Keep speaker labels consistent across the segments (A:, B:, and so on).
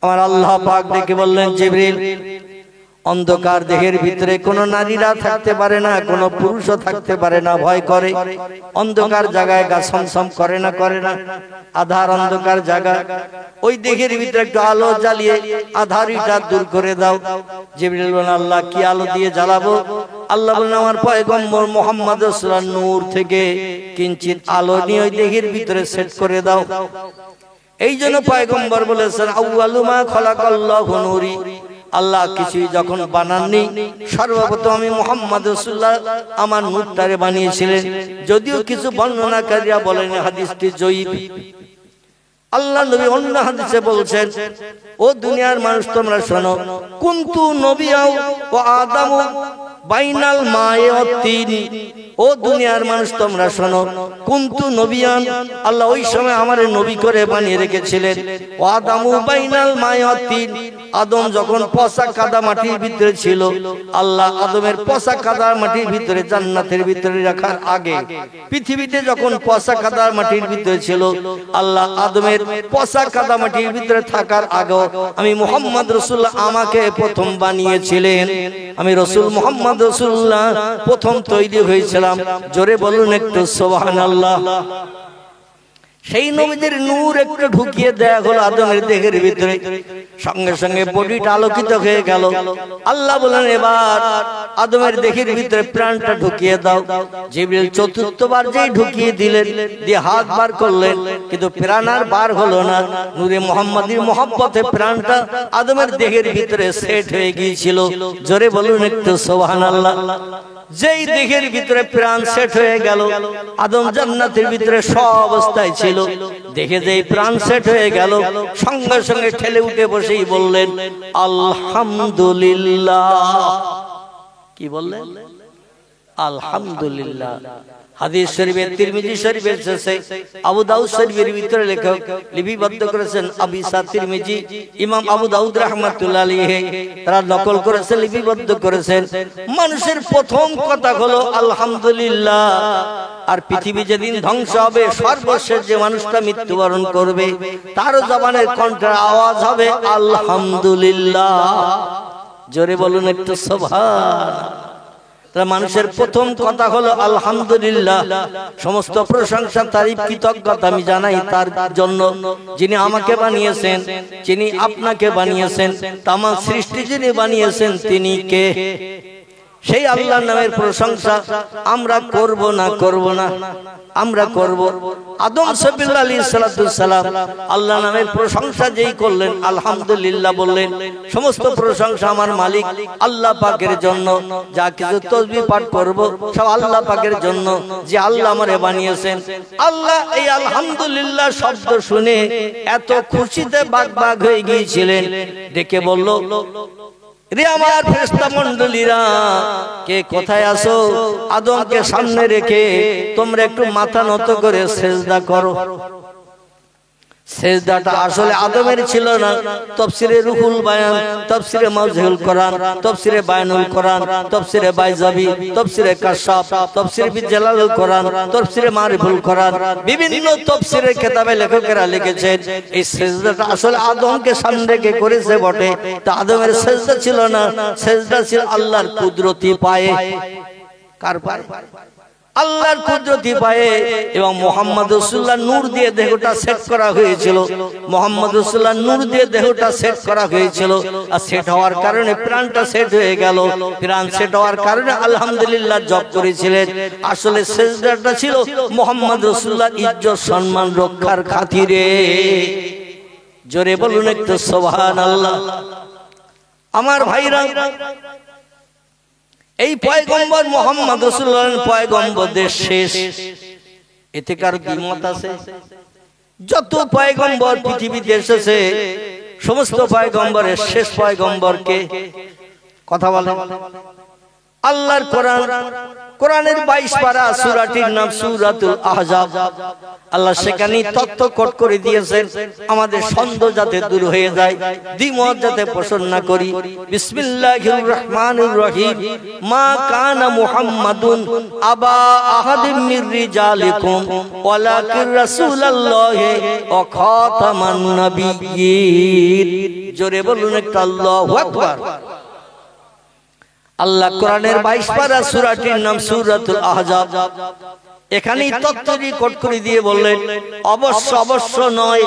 A: আমার আল্লাহ পাক ডেকে বললেন, জিবরিল, অন্ধকার দেহের ভিতরে কোনো নারীরা থাকতে পারে না, কোনো পুরুষও থাকতে পারে না, ভয় করে। অন্ধকার জায়গায় গা ছমছম করে না, করে না? আধার অন্ধকার জায়গা, ওই দেহের ভিতরে একটু আলো জ্বালিয়ে আধারিটা দূর করে দাও। জিবরিল বলেন, আল্লাহ কি আলো দিয়ে জ্বালাবো? আল্লাহ বলেন, আমার পয়গম্বর মুহাম্মদ রাসূলুল্লাহ নূর থেকে কিঞ্চিত আলো নিয়ে ওই দেহের ভিতরে সেট করে দাও। এই জন্য পয়গম্বর বলেছেন, আউয়ালু মা খালাকাল্লাহু নূরি, আল্লাহ কিছুই যখন বানাননি, সর্বপ্রথম আমি মুহাম্মদ রাসূলুল্লাহ আমার নূরটারে বানিয়েছিলেন। যদিও কিছু বর্ণনাকারীরা বলেন হাদিসটি জয়ীফ। আল্লাহ নবী অন্য হাদিসে বলছেন, ও দুনিয়ার মানুষ তোমরা শোনো, কুনতু নবিয়াও ওয়া আদামু বাইনাল মায়ে ওয়াত তিন। ও দুনিয়ার মানুষ তোমরা শোনো, কুনতু নবিয়ান, আল্লাহ ওই সময় আমারে নবী করে বানিয়ে রেখেছিলেন। ওয়া আদামু বাইনাল মায়ে ওয়াত তিন, আদম যখন পচা কাদা মাটির ভিতরে ছিল, আল্লাহ আদমের পচা কাদা মাটির ভিতরে জান্নাতের ভিতরে রাখার আগে, পৃথিবীতে যখন পচা কাদা মাটির ভিতরে ছিল, আল্লাহ আদমের পচা কাদা মাটির ভিতরে থাকার আগে আমি মুহাম্মদ রাসূলুল্লাহ আমাকে প্রথম বানিয়েছিলেন। আমি রাসূল মুহাম্মদ রাসূলুল্লাহ প্রথম তৈরি হয়েছিলাম। জোরে বলুন একটু সুবহানাল্লাহ। সেই নবীদের নূর একটু ঢুকিয়ে দেয়া হলো আদমের দেহের ভিতরে, সঙ্গে সঙ্গে বডিটা আলোকিত হয়ে গেল। আল্লাহ বলেন, এবার আদমের দেহের ভিতরে প্রাণটা ঢুকিয়ে দাও। জিবরিল চতুর্থবার যেই ঢুকিয়ে দিলেন, দিয়ে হাত বার করলেন, কিন্তু প্রাণ আর বার হলো না। নূরে মুহাম্মাদির মহব্বতে প্রাণটা আদমের দেহের ভিতরে সেট হয়ে গিয়েছিল। জোরে বলুন একটু সুবহানাল্লাহ। যেই দেহের ভিতরে প্রাণ সেট হয়ে গেল, আদম জান্নাতের ভিতরে সব অবস্থায় ছিল, দেখে যেই প্রাণ সেট হয়ে গেল, সঙ্গে সঙ্গে ঠেলে উঠে বসেই বললেন আলহামদুলিল্লাহ। কি বললেন? আলহামদুলিল্লাহ। হাদিস শরীফে তিরমিজি শরীফের শেষে আবু দাউদ শরীফের ভিতরে লেখক লিপিবদ্ধ করেছেন আবু ইসা তিরমিজি, ইমাম আবু দাউদ রাহমাতুল্লাহ আলাইহি, তারা নকল করেছেন, লিপিবদ্ধ করেছেন, মানুষের প্রথম কথা হলো আলহামদুলিল্লাহ। আর পৃথিবী যেদিন ধ্বংস হবে, সর্বশেষ যে মানুষটা মৃত্যুবরণ করবে, তার জবানের কণ্ঠের আওয়াজ হবে আলহামদুলিল্লাহ। জোরে বলুন একটু সুবহানাল্লাহ। মানুষের প্রথম কথা হলো আলহামদুলিল্লাহ। সমস্ত প্রশংসা, তারিফ, কৃতজ্ঞতা আমি জানাই তার জন্য, যিনি আমাকে বানিয়েছেন, যিনি আপনাকে বানিয়েছেন, তামাম সৃষ্টি যিনি বানিয়েছেন তিনি কে? সেই আল্লাহর নামের প্রশংসা আমরা করব না, করব না? আমরা করব। আদম সাল্লাল্লাহু আলাইহি সাল্লাম আল্লাহর নামের প্রশংসা যেই করলেন, আলহামদুলিল্লাহ বললেন, সমস্ত প্রশংসা আমার মালিক আল্লাহ পাকের জন্য। যা কিছু তাসবিহ পাঠ করব সব আল্লাহ পাকের জন্য, যে আল্লাহ আমারে বানিয়েছেন। আল্লাহ এই আলহামদুলিল্লাহ শব্দ শুনে এত খুশিতে বাগ হয়ে গিয়েছিলেন, ডেকে বলল, রে আমার ফেরেশতা মণ্ডলীরা, কে কোথায় আছো? আদমকে সামনে রেখে তোমরা একটু মাথা নত করে সেজদা করো। সেজদাটা আসলে আদমের ছিল না। তাফসীরে রুহুল বায়ান, তাফসীরে মাওজিহুল কোরআন, তাফসীরে বায়ানুল কোরআন, তাফসীরে বাইজাবি, তাফসীরে কাশফ, তাফসীরে বিজালালুল কোরআন, তাফসীরে মারিফুল কোরআন, বিভিন্ন তাফসীরের কিতাবে লেখকেরা লিখেছেন এই সেজদাটা আসলে আদমকে সামনে রেখে করেছে বটে, তা আদমের সেজদা ছিল না, সেজদা ছিল আল্লাহর কুদরতি পায়ে। কার পায়ে? আল্লাহর কুদরতি পায়ে। এবং মুহাম্মদ রাসূলুল্লাহ নূর দিয়ে দেহটা সেট করা হয়েছিল, মুহাম্মদ রাসূলুল্লাহ নূর দিয়ে দেহটা সেট করা হয়েছিল। আর সেট হওয়ার কারণে প্রাণটা সেট হয়ে গেল। প্রাণ সেট হওয়ার কারণে আলহামদুলিল্লাহ জপ করেছিলেন। আসলে সিজদাটা ছিল মুহাম্মদ রাসূলুল্লাহ ইজ্জত সম্মান রক্ষার খাতিরে। জোরে বলুন একটু সুবহানাল্লাহ। আমার ভাইরা, এই পয়গম্বর মুহাম্মদ রাসূলুল্লাহ পয়গম্বরদের শেষ, এতে কারো দ্বিমত আছে? যত পয়গম্বর পৃথিবীতে এসেছে, সমস্ত পয়গম্বরের শেষ পয়গম্বরকে কথা বলেন। আল্লাহর কোরআন, কোরআনের 22 পারা, সূরাটির নাম সূরাতুল আহজাব। আল্লাহ সেখানে তত্ত্ব কোট করে দিয়েছেন, আমাদের সন্দেহ যাতে দূর হয়ে যায়, দ্বিমত যাতে পোষণ না করি। বিসমিল্লাহির রহমানির রহিম। মা কানা মুহাম্মাদুন আবা আহাদিম মির রিজালিকুম ওয়ালাকির রাসূলুল্লাহি ওয়া খাতামান নাবিয়্যিন। জোরে বলুন একটা আল্লাহু আকবার। আল্লাহ কোরআনের 22 পারা, সূরাটির নাম সূরাতুল আহজাব। এখানেই তত্ত্বটি কোট করে দিয়ে বললেন, অবশ্য নয়,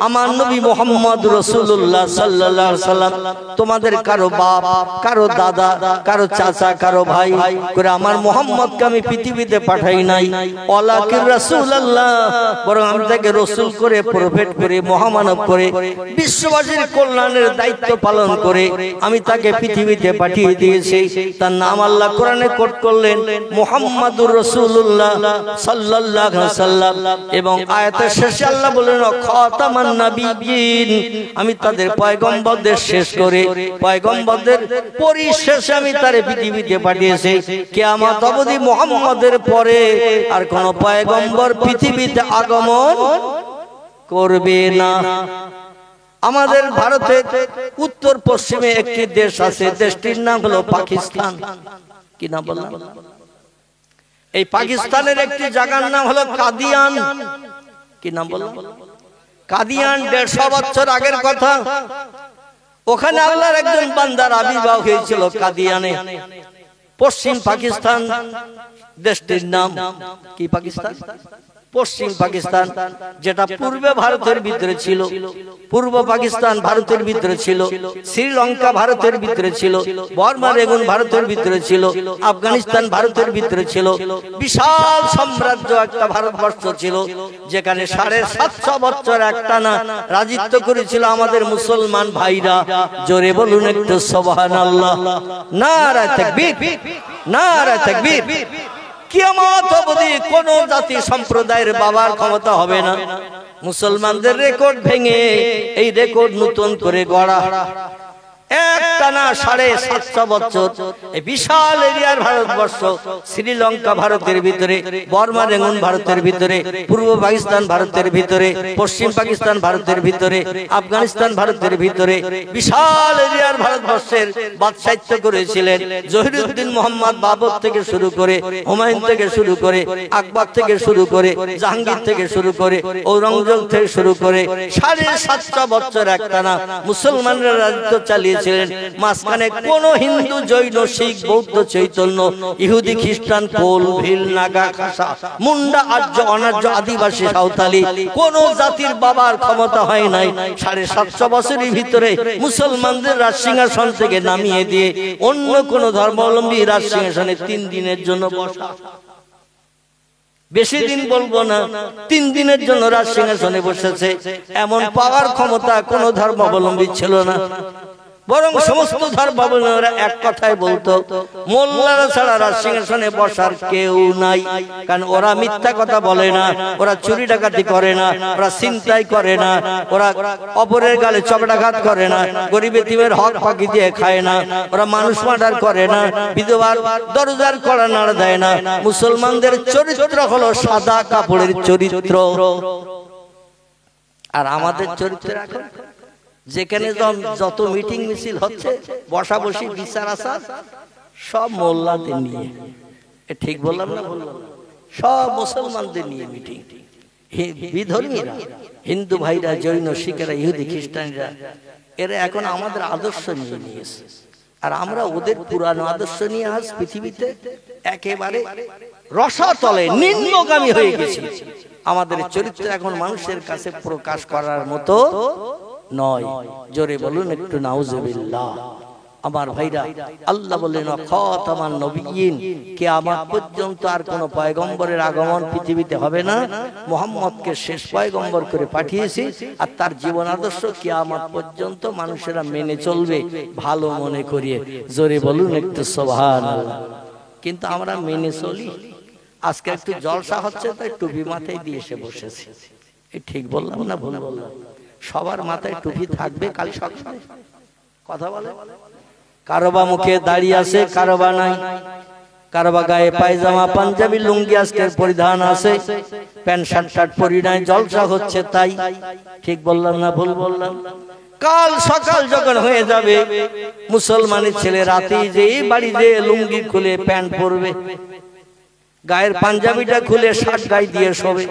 A: আমার নবী মুহাম্মদ রাসূলুল্লাহ সাল্লাল্লাহু আলাইহি সাল্লাম তোমাদের কারো বাপ, কারো দাদা, কারো চাচা, কারো ভাই করে আমার মুহাম্মদকে আমি পৃথিবীতে পাঠাই নাই। ওয়ালাকির রাসূলুল্লাহ, বরং আমি তাকে রাসূল করে, প্রফেট করে, মহামানব করে, বিশ্ববাসীর কল্যাণের দায়িত্ব পালন করে আমি তাকে পৃথিবীতে পাঠিয়ে দিয়েছি। তার নাম আল্লাহ কোরআনে কোট করলেন মুহাম্মাদুর রাসূলুল্লাহ সাল্লাল্লাহু আলাইহি ওয়াসাল্লাম। এবং আয়াতের শেষে আল্লাহ বলেন খাতামান নাবিয়্যিন, আমি তাদের পয়গম্বরদের শেষ করে, পয়গম্বরদের পরিশেষে আমি তারে পৃথিবীতে পাঠিয়েছি। কিয়ামত অবধি মুহাম্মদের পরে আর কোন পয়গম্বর পৃথিবীতে আগমন করবে না। আমাদের ভারতের উত্তর পশ্চিমে একটি দেশ আছে, দেশটির নাম হলো পাকিস্তান। কি নাম বললাম? এই পাকিস্তানের একটি জায়গার নাম হলো কাদিয়ান। কি নাম বললাম? কাদিয়ান। 150 বছর আগের কথা। ওখানে আল্লাহর একজন বান্দার আবির্ভাব হয়েছিল কাদিয়ানে। পশ্চিম পাকিস্তান দেশটির নাম। কি পাকিস্তান? পশ্চিম পাকিস্তান, যেটা পূর্বে ভারতের ভিতরে ছিল। পূর্ব পাকিস্তান ভারতের ভিতরে ছিল, শ্রীলঙ্কা ভারতের ভিতরে ছিল, বর্মা রেগুন ভারতের ভিতরে ছিল, আফগানিস্তান ভারতের ভিতরে ছিল। বিশাল সাম্রাজ্য একটা ভারতবর্ষ ছিল, যেখানে 750 বছর একটানা রাজত্ব করেছিল আমাদের মুসলমান ভাইরা। জোরে বলুন একটু সুবহানাল্লাহ। নারায়ে তাকবীর, নারায়ে তাকবীর। কিয়ামত অবধি কোন জাতি সম্প্রদায়ের বাবার ক্ষমতা হবে না মুসলমানদের রেকর্ড ভেঙে এই রেকর্ড নতুন করে গড়া। একটানা 750 বছর এই বিশাল এরিয়ার ভারতবর্ষ, শ্রীলঙ্কা ভারতের ভিতরে, বর্মা রেগুন ভারতের ভিতরে, পূর্ব পাকিস্তান ভারতের ভিতরে, পশ্চিম পাকিস্তান ভারতের ভিতরে, আফগানিস্তান ভারতের ভিতরে, বিশাল এরিয়ার ভারতবর্ষের বাদশাহিত্য করেছিলেন জহিরুদ্দিন মোহাম্মদ বাবর থেকে শুরু করে, হুমায়ুন থেকে শুরু করে, আকবর থেকে শুরু করে, জাহাঙ্গীর থেকে শুরু করে, ঔরঙ্গজেব থেকে শুরু করে 750 বছর একটানা মুসলমানরা রাজত্ব চালিয়ে ছিলেন। মাঝখানে কোন হিন্দু, জৈন, শিখ, বৌদ্ধ, চৈতন্য, ইহুদি, খ্রিস্টান, কোল, ভিল, নাগা, খাসা, মুন্ডা, আর্য, অনার্য, আদিবাসী, সাঁওতালি কোন জাতির বাবার ক্ষমতা হয় নাই। 750 বছরের ভিতরে মুসলমানদের রাজসিংহাসন থেকে নামিয়ে দিয়ে অন্য কোন ধর্মাবলম্বী রাজসিংহাসনে 3 দিনের জন্য বসা। বেশি দিন বলবো না, 3 দিনের জন্য রাজসিংহাসনে বসেছে। এমন পাওয়ার ক্ষমতা কোন ধর্মাবলম্বী ছিল না। বরং সমস্ত ধর্মাবলম্বীরা এক কথাই বলতো, মোল্লারা ছাড়া রাজসিংহাসনে বসার কেউ নাই। কারণ ওরা মিথ্যা কথা বলে না, ওরা চুরি ডাকাতি করে না, ওরা ছিনতাই করে না, ওরা অপরের গালে চপটাঘাত করে না, গরিব এতিমের হক ফাঁকি দিয়ে খায় না, ওরা মানুষ মার্ডার করে না, বিধবার দরজার কড়া নাড়া দেয় না। মুসলমানদের চরিত্র হলো সাদা কাপড়ের চরিত্র। আর আমাদের চরিত্র এখন যেখানে যত মিটিং মিছিল হচ্ছে, বসা বসি, বিচার আচার সব মোল্লাদের নিয়ে। ঠিক বললাম না? বললাম সব মুসলমানদের নিয়ে মিটিং। বিধর্মীরা, হিন্দু ভাইরা, জৈন, শিখেরা, ইহুদি, খ্রিস্টানরা, এরা এখন আমাদের আদর্শ নিয়ে নিয়েছে। আর আমরা ওদের পুরানো আদর্শ নিয়ে আজ পৃথিবীতে একেবারে রসাতলে নিম্নগামী হয়ে গেছি। আমাদের চরিত্র এখন মানুষের কাছে প্রকাশ করার মতো নয়। জোরে বলুন একটু নাউজুবিল্লাহ। আমার ভাইরা, আল্লাহ বলেন খাতামান নবিয়্যিন, কিয়ামত পর্যন্ত আর কোন পয়গম্বরের আগমন পৃথিবীতে হবে না। মুহাম্মদকে শেষ পয়গম্বর করে পাঠিয়েছি, আর তার জীবন আদর্শ কিয়ামত পর্যন্ত মানুষেরা মেনে চলবে ভালো মনে করিয়ে। জোরে বলুন একটু সুবহানাল্লাহ। কিন্তু আমরা মেনে চলি। আজকে একটু জলসা হচ্ছে তাই টুপি মাথায় দিয়ে এসে বসেছি। এই ঠিক বললাম না ভুল বললাম? সবার মাথায় টুপি থাকবে কাল সকালে। কথা বলে কারোবা মুখে দাঁড়িয়ে আছে, কারোবা নাই। কারবা গায়ে পায়জামা পাঞ্জাবি লুঙ্গি আজকের পরিধান আছে, প্যান্ট শার্ট পরি নাই, জলসা হচ্ছে তাই। ঠিক বললাম না ভুল বললাম? কাল সকাল যখন হয়ে যাবে, মুসলমানের ছেলে রাতেই যে বাড়ি যে লুঙ্গি খুলে প্যান্ট পরবে, গায়ের পাঞ্জাবিটা খুলে শার্ট গায়ে দিয়ে শোবে,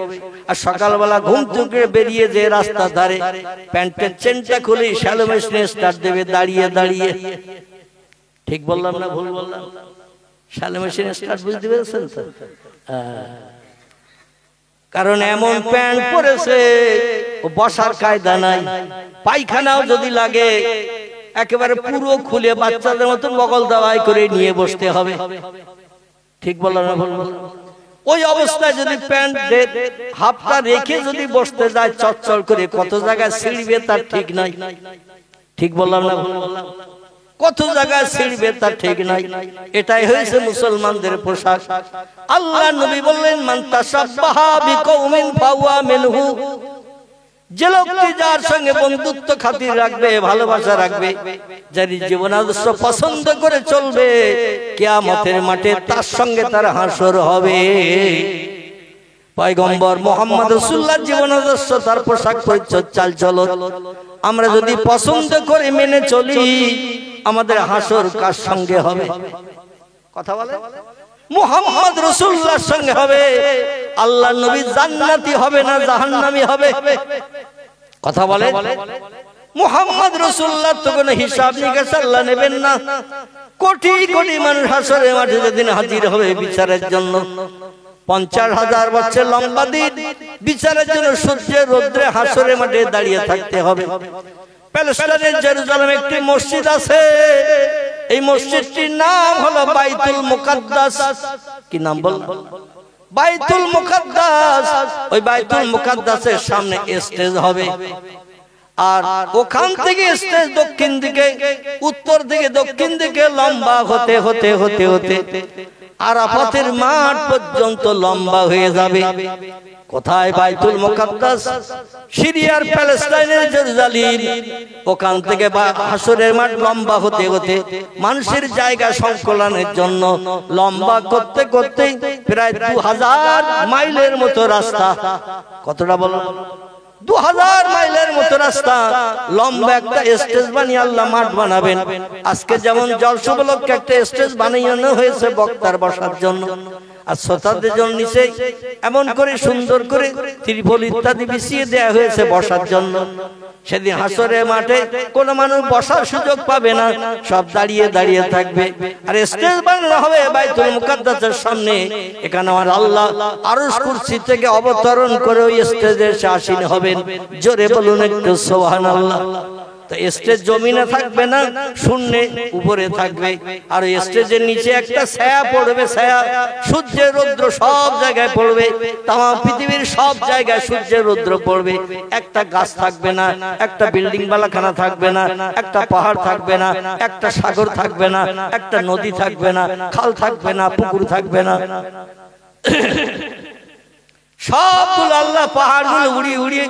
A: আর সকালবেলা ঘুম থেকে বেরিয়ে যে রাস্তা ধারে প্যান্টের চেনটা খুলে শ্যালো মেশিনে স্টার্ট দেবে দাঁড়িয়ে দাঁড়িয়ে। ঠিক বললাম না ভুল বললাম? শ্যালো মেশিনে স্টার্ট বুঝতে পেরেছেন তো? কারণ এমন প্যান্ট পরেছে বসার কায়দা নাই, পায়খানাও যদি লাগে একেবারে পুরো খুলে বাচ্চাদের মতো বগল দাওয়াই করে নিয়ে বসতে হবে। ঠিক বললাম না ভুল বললাম? ওই অবস্থায় যদি প্যান্ট হাফটা রেখে যদি বসতে যায় চচ্চল করে, কত জায়গায় ছিঁড়বে তার ঠিক নাই। ঠিক বললাম না ভুল বললাম? কত জায়গায় ছিঁড়বে তার ঠিক নাই। এটাই হয়েছে মুসলমানদের পোশাক। আল্লাহ নবী বললেন, মান তাশাব্বাহা বিকওমিন ফাহুয়া মিনহু। যে লোকটি যার সঙ্গে বন্ধুত্ব খাতির রাখবে, ভালোবাসা রাখবে, যার জীবন আদর্শ পছন্দ করে চলবে, কিয়ামতের মাঠে তার সঙ্গে তার হাসর হবে। পয়গম্বর মুহাম্মদ রাসূলুল্লাহর জীবন আদর্শ, তার পোশাক পরিচ্ছদ চাল চলন আমরা যদি পছন্দ করে মেনে চলি, আমাদের হাসর কার সঙ্গে হবে? কথা বলে মুহাম্মদ রাসূলুল্লাহর সঙ্গে হবে। আল্লাহর নবী জান্নাতি হবে না জাহান্নামী হবে? কথা বলে মুহাম্মদ রাসূলুল্লাহ তো কোনো হিসাব নিকাশ আল্লাহ নেবেন না। কোটি কোটি মানুষ হাসরের মাঠে যেদিন হাজির হবে বিচারের জন্য, 50,000 বছর লম্বা দিন বিচারের জন্য সূর্যের রৌদ্রে হাসরের মাঠে দাঁড়িয়ে থাকতে হবে। প্যালেস্টাইনের জেরুজালেমে একটি মসজিদ আছে, এই মসজিদটির নাম হলো বাইতুল মুকাদ্দাস। কি নাম বল? বাইতুল মুকাদ্দাস। ওই বাইতুল মুকাদ্দাসের সামনে স্টেজ হবে, আর ওখান থেকে স্টেজ দক্ষিণ দিকে, উত্তর দিকে, দক্ষিণ দিকে লম্বা হতে হতে হতে হতে আরাফাতের মাঠ পর্যন্ত লম্বা হয়ে যাবে। কোথায়? বাইতুল মুকাদ্দাস, সিরিয়ার প্যালেস্টাইনের জেরুজালেম। ওখান থেকে হাসরের মাঠ লম্বা হতে হতে মানুষের জায়গা সংকলনের জন্য লম্বা করতে করতে প্রায় 2000 মাইলের মতো রাস্তা। কতটা বলো? 2000 মাইলের মতো রাস্তা লম্বা একটা স্টেজ বানিয়ে আল্লাহ মাঠ বানাবেন। আজকে যেমন জলসা উপলক্ষে একটা স্টেজ বানানো হয়েছে বক্তার বসার জন্য, আর শ্রোতাদের জন্য নিচে এমন করে সুন্দর করে ত্রিপল ইত্যাদি বিছিয়ে দেওয়া হয়েছে বসার জন্য। সেদিন হাসরের মাঠে কোনো মানুষ বসার সুযোগ পাবে না, সব দাঁড়িয়ে দাঁড়িয়ে থাকবে। আর স্টেজ বানানো হবে বাইতুল মুকাদ্দাসের সামনে। এখানে আমার আল্লাহ আরশ কুরসি থেকে অবতরণ করে ওই স্টেজে এসে আসীন হবেন। জোরে বলুন একটু সুবহানাল্লাহ। তো স্টেজ জমিনে থাকবে না, শূন্যে উপরে থাকবে। আর ওই স্টেজের নিচে একটা ছায়া পড়বে, ছায়া সূর্যের রৌদ্র সব জায়গায় পড়বে, তাম পৃথিবীর সব জায়গায় সূর্যের রৌদ্র পড়বে। একটা গাছ থাকবে না, একটা বিল্ডিং বালাখানা থাকবে না, একটা পাহাড় থাকবে না, একটা সাগর থাকবে না, একটা নদী থাকবে না, খাল থাকবে না, পুকুর থাকবে না। সবগুলো আল্লাহ পাহাড়গুলো উড়িয়ে উড়িয়ে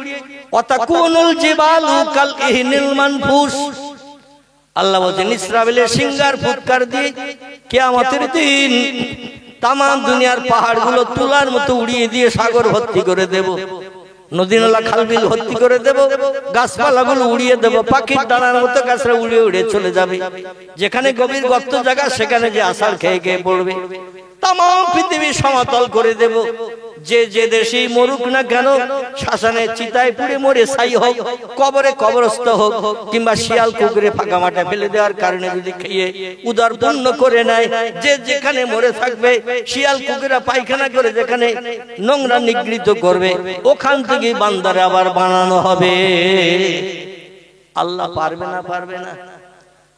A: ওয়াতাকুনুল জিবালু কাল ইহনিল মানফুস। আল্লাহ বলেন ইসরাফিলের সিঙ্গার ফুৎকার দিয়ে কিয়ামতের দিন তাম দুনিয়ার পাহাড়গুলো তুলার মতো উড়িয়ে দিয়ে সাগর ভর্তি করে দেব, নদী নালা খালবিল ভর্তি করে দেব, গাছপালাগুলো উড়িয়ে দেব, পাখির ডানার মতো গাছরা উড়িয়ে উড়ে চলে যাবে। যেখানে গভীর গর্ত জায়গা সেখানে যে আছাড় খেয়ে খেয়ে পড়বে। তাম পৃথিবী সমতল করে দেব। যে যে দেশেই মরুক না কেন, শ্মশানে চিতায় পুড়ে মরে ছাই হোক, কবরে কবরস্থ হোক, কিংবা শিয়াল কুকুরে ফাঁকা মাঠে ফেলে দেওয়ার কারণে যদি খেয়ে উদর পূর্ণ করে নেয়, যে যেখানে মরে থাকবে, শিয়াল কুকুরা পায়খানা করে যেখানে নোংরা নিগৃহীত করবে, ওখান থেকেই বান্দারে আবার বানানো হবে। আল্লাহ পারবে না? পারবে না?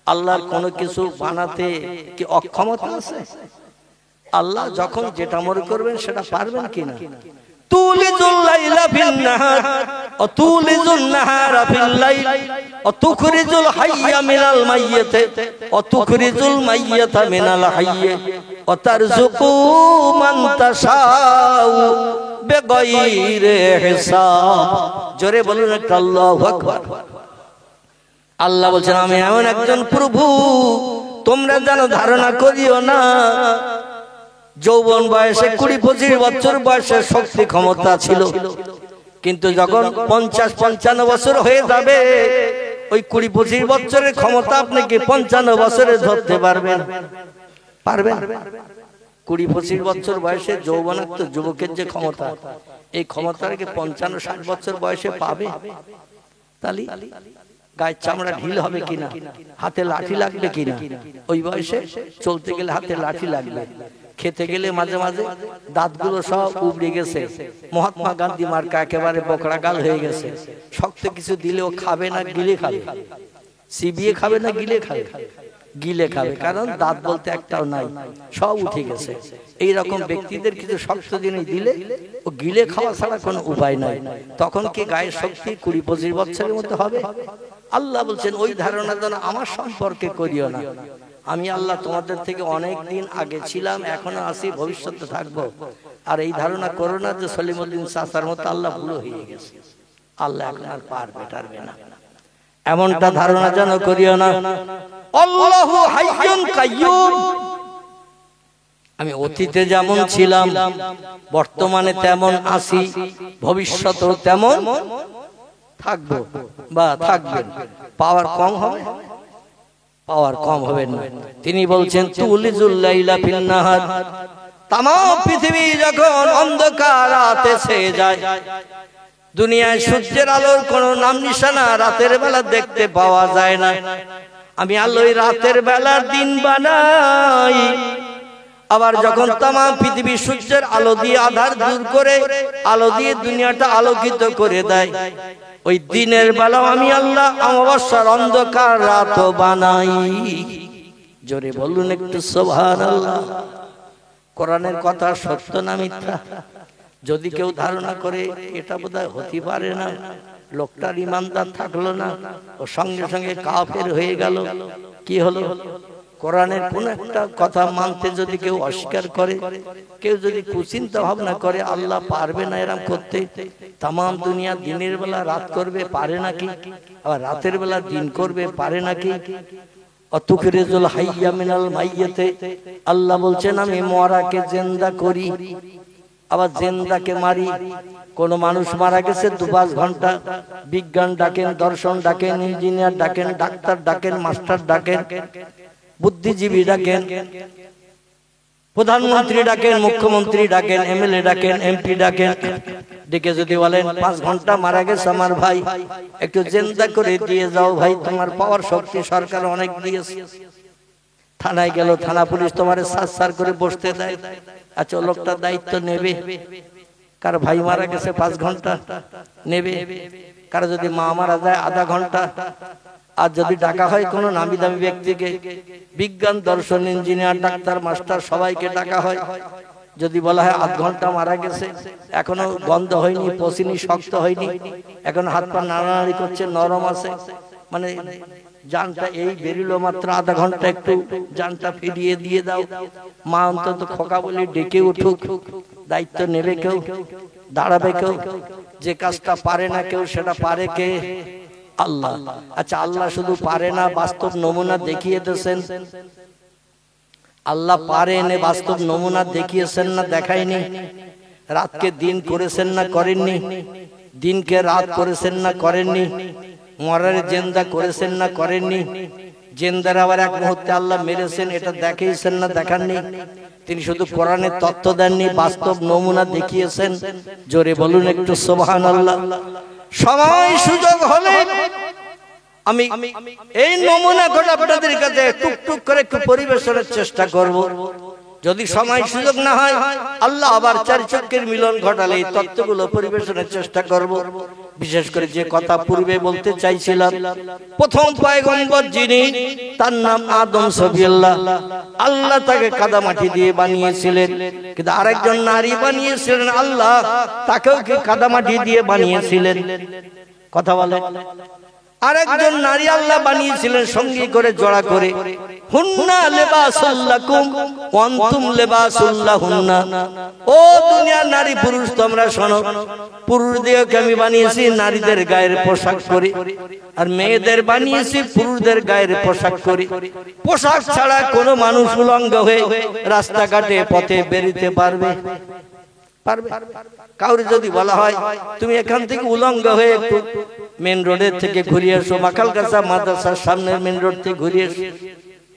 A: আল্লাহর কোনো কিছু বানাতে কি অক্ষমতা আছে? আল্লাহ যখন যেটা মনে করবেন সেটা পারবেন কিনা? তুলিজুল লাইলা ফিন নাহার ওয়া তুলিজুন নাহারা ফিল লাইল ওয়া তুখরিজুল হাইয়া মিনাল মাইয়িতি ওয়া তুখরিজুল মাইয়িতা মিনাল হাইয়্যি ওয়া তারযুকু মান তাশাউ বিগাইরি হিসাব। জোরে বলুন আল্লাহু আকবার। আল্লাহ বলেন আমি এমন একজন প্রভু, তোমরা যেন ধারণা করিও না যৌবন বয়সে 20-25 বছর বয়সে শক্তি ক্ষমতা ছিল, কিন্তু যখন 50-55 বছর হয়ে যাবে ওই 20-25 বছরের ক্ষমতা আপনি কি 55 বছরে ধরতে পারবেন? পারবেন? 20-25 বছর বয়সে যৌবনাক্ত যুবকের যে ক্ষমতা, এই ক্ষমতার কি 55-60 বছর বয়সে পাবে? তালি গায়ের চামড়া ঢিল হবে কিনা, হাতে লাঠি লাগবে কিনা, ওই বয়সে চলতে গেলে হাতে লাঠি লাগবে, খেতে গেলে মাঝে মাঝে দাঁতগুলো সব উবড়ে গেছে, মহাত্মা গান্ধী মার্কা একেবারে বকরা গাল হয়ে গেছে, শক্ত কিছু দিলেও খাবে না গিলে খাবে, চিবিয়ে খাবে না গিলে খাবে, গিলে খাবে, কারণ দাঁত বলতে একটাও নাই, সব উঠে গেছে। এই রকম ব্যক্তিদের কিছু শক্ত জিনিস দিলে ও গিলে খাওয়া ছাড়া কোনো উপায় নাই। তখন কি গায়ের শক্তি 20-25 বছরের মতো হবে? আল্লাহ বলছেন ওই ধারণা যেন আমার সম্পর্কে করিও না। আমি আল্লাহ তোমাদের থেকে অনেক দিন আগে ছিলাম, এখনো আছি, ভবিষ্যতে থাকবো। আর এই ধারণা করো না যে সলিমুদ্দিন চাচার মতো আল্লাহ ভুল হয়ে গেছে, আল্লাহ এখন আর পারবে না, এমনটা ধারণা যেন করিও না। আল্লাহু হাইয়ুন কাইয়্যুম। আমি অতীতে যেমন ছিলাম বর্তমানে তেমন আছি, ভবিষ্যতেও তেমন থাকবো বা থাকবেন। পাওয়ার কম হবে? পাওয়ার কম হবে না। তিনি বলছেন তুলিজুল লাইলা ফিন নাহার, तमाम পৃথিবী যখন অন্ধকার রাতে ছেয়ে যায়, দুনিয়ায় সূর্যের আলোর কোনো নাম নিশানা রাতের বেলা দেখতে পাওয়া যায় না, আমি আল্লাহ রাতের বেলা দিন বানাই। আবার যখন तमाम পৃথিবী সূর্যের আলো দিয়ে আধার দূর করে আলো দিয়ে দুনিয়াটা আলোকিত করে দেয়, ওই দিনের বেলা আমি আল্লাহ অমাবস্যার অন্ধকার রাত বানাই। জোরে বলুন একটু সুবহানাল্লাহ। কোরআনের কথা সত্য না মিথ্যা? যদি কেউ ধারণা করে এটা বোধহয় হতে পারে না, লোকটার ইমানদার থাকলো না, ও সঙ্গে সঙ্গে কাফের হয়ে গেল, কি হলো? কোরআনের কোন একটা কথা মানতে যদি কেউ অস্বীকার করে, কেউ যদি কুচিন্তা ভাবনা করে আল্লাহ পারবে না এরকম করতে, তাম দুনিয়া দিনের বেলা রাত করবে পারে নাকি? আবার রাতের বেলা দিন করবে পারে নাকি? অতুখরিজুল হাইয়া মিনাল মাইয়াতে, আল্লাহ বলছেন আমি মরাকে জিন্দা করি, আবার জিন্দাকে মারি। কোন মানুষ মারা গেছে 2-5 ঘন্টা, বিজ্ঞান ডাকেন, দর্শন ডাকেন, ইঞ্জিনিয়ার ডাকেন, ডাক্তার ডাকেন, মাস্টার ডাকেন, বুদ্ধিজীবী ডাকেন, প্রধানমন্ত্রী ডাকেন, মুখ্যমন্ত্রী ডাকেন, এমএলএ ডাকেন, এমপি ডাকেন, ডেকে যদি বলেন 5 ঘন্টা মারা গেছে আমার ভাই, একটু জিন্দা করে দিয়ে যাও ভাই, তোমার পাওয়ার শক্তি সরকার অনেক দিয়েছে। থানায় গেল, থানা পুলিশ তোমারে সার করে বসতে দেয়। আচ্ছা লোকটা দায়িত্ব নেবে? কার ভাই মারা গেছে 5 ঘন্টা নেবে, কার যদি মা মারা যায় আধা ঘন্টা, আর যদি ডাকা হয় কোনো নামি দামি ব্যক্তিকে, বিজ্ঞান দর্শন ইঞ্জিনিয়ার ডাক্তার মাস্টার সবাইকে ডাকা হয়, যদি বলা হয় আধ ঘন্টা মারা গেছে, এখনো গন্ধ হয়নি, পচিনি, শক্ত হয়নি, এখন হাত পা নাড়ানাড়ি করছে, নরম আছে, মানে জানটা এই বেরিলো মাত্র আধা ঘন্টা, একটু জানটা ফিরিয়ে দিয়ে দাও। মা অন্তত খোকা বলে ডেকে উঠুক, দায়িত্ব নেবে কেউ, দাঁড়াবে কেউ? যে কাজটা পারে না কেউ, সেটা পারে কে? আল্লাহ। আচ্ছা আল্লাহ শুধু পারে না, বাস্তব নমুনা দেখিয়ে দিয়েছেন। আল্লাহ পারেন, বাস্তব নমুনা দেখিয়েছেন না দেখায়নি? রাতকে দিন করেছেন না করেননি? দিনকে রাত করেছেন না করেননি? মরারে জিন্দা করেছেন না করেননি? জিন্দার আবার এক মুহূর্তে আল্লাহ মেরেছেন, এটা দেখিয়েছেন না দেখাননি? তিনি শুধু কোরআনের তথ্য দেননি, বাস্তব নমুনা দেখিয়েছেন। জোরে বলুন একটু সুবহানাল্লাহ। সময় সুযোগ হলে আমি এই নমুনা করে আপনাদের কাছে টুকটুক করে একটু পরিবেশনের চেষ্টা করব। যদি সময় সুযোগ না হয়, আল্লাহ আবার 4 চক্রের মিলন ঘটালে এই তত্ত্বগুলো পরিবেশনের চেষ্টা করব। বিশেষ করে যে কথা পূর্বে বলতে চাইছিলাম, প্রথম পয়গম্বর যিনি, তার নাম আদম সফিউল্লাহ। আল্লাহ তাকে কাদামাটি দিয়ে বানিয়েছিলেন, কিন্তু আরেকজন নারী বানিয়েছিলেন, আল্লাহ তাকেও কি কাদামাটি দিয়ে বানিয়েছিলেন? কথা বলে আরেকজন নারী আল্লাহ বানিয়েছিলেন সঙ্গী করে জোড়া করে, হুন্না লিবাসুল লাকুম ওয়া আনতুম লিবাসুল লাহুন্না। ও দুনিয়ার নারী পুরুষ তোমরা শোনো, পুরুষদেরকে আমি বানিয়েছি নারীদের গায়ের পোশাক করে, আর মেয়েদের বানিয়েছি পুরুষদের গায়ের পোশাক করে। পোশাক ছাড়া কোনো মানুষ উলঙ্গ হয়ে রাস্তাঘাটে পথে বেরিতে পারবে? কাউরে যদি বলা হয় তুমি এখান থেকে উলঙ্গ হয়ে একটু মেন রোডের থেকে ঘুরিয়ে এসো, মাখালগাছা মাদ্রাসার সামনের মেন রোড থেকে ঘুরিয়ে এসো,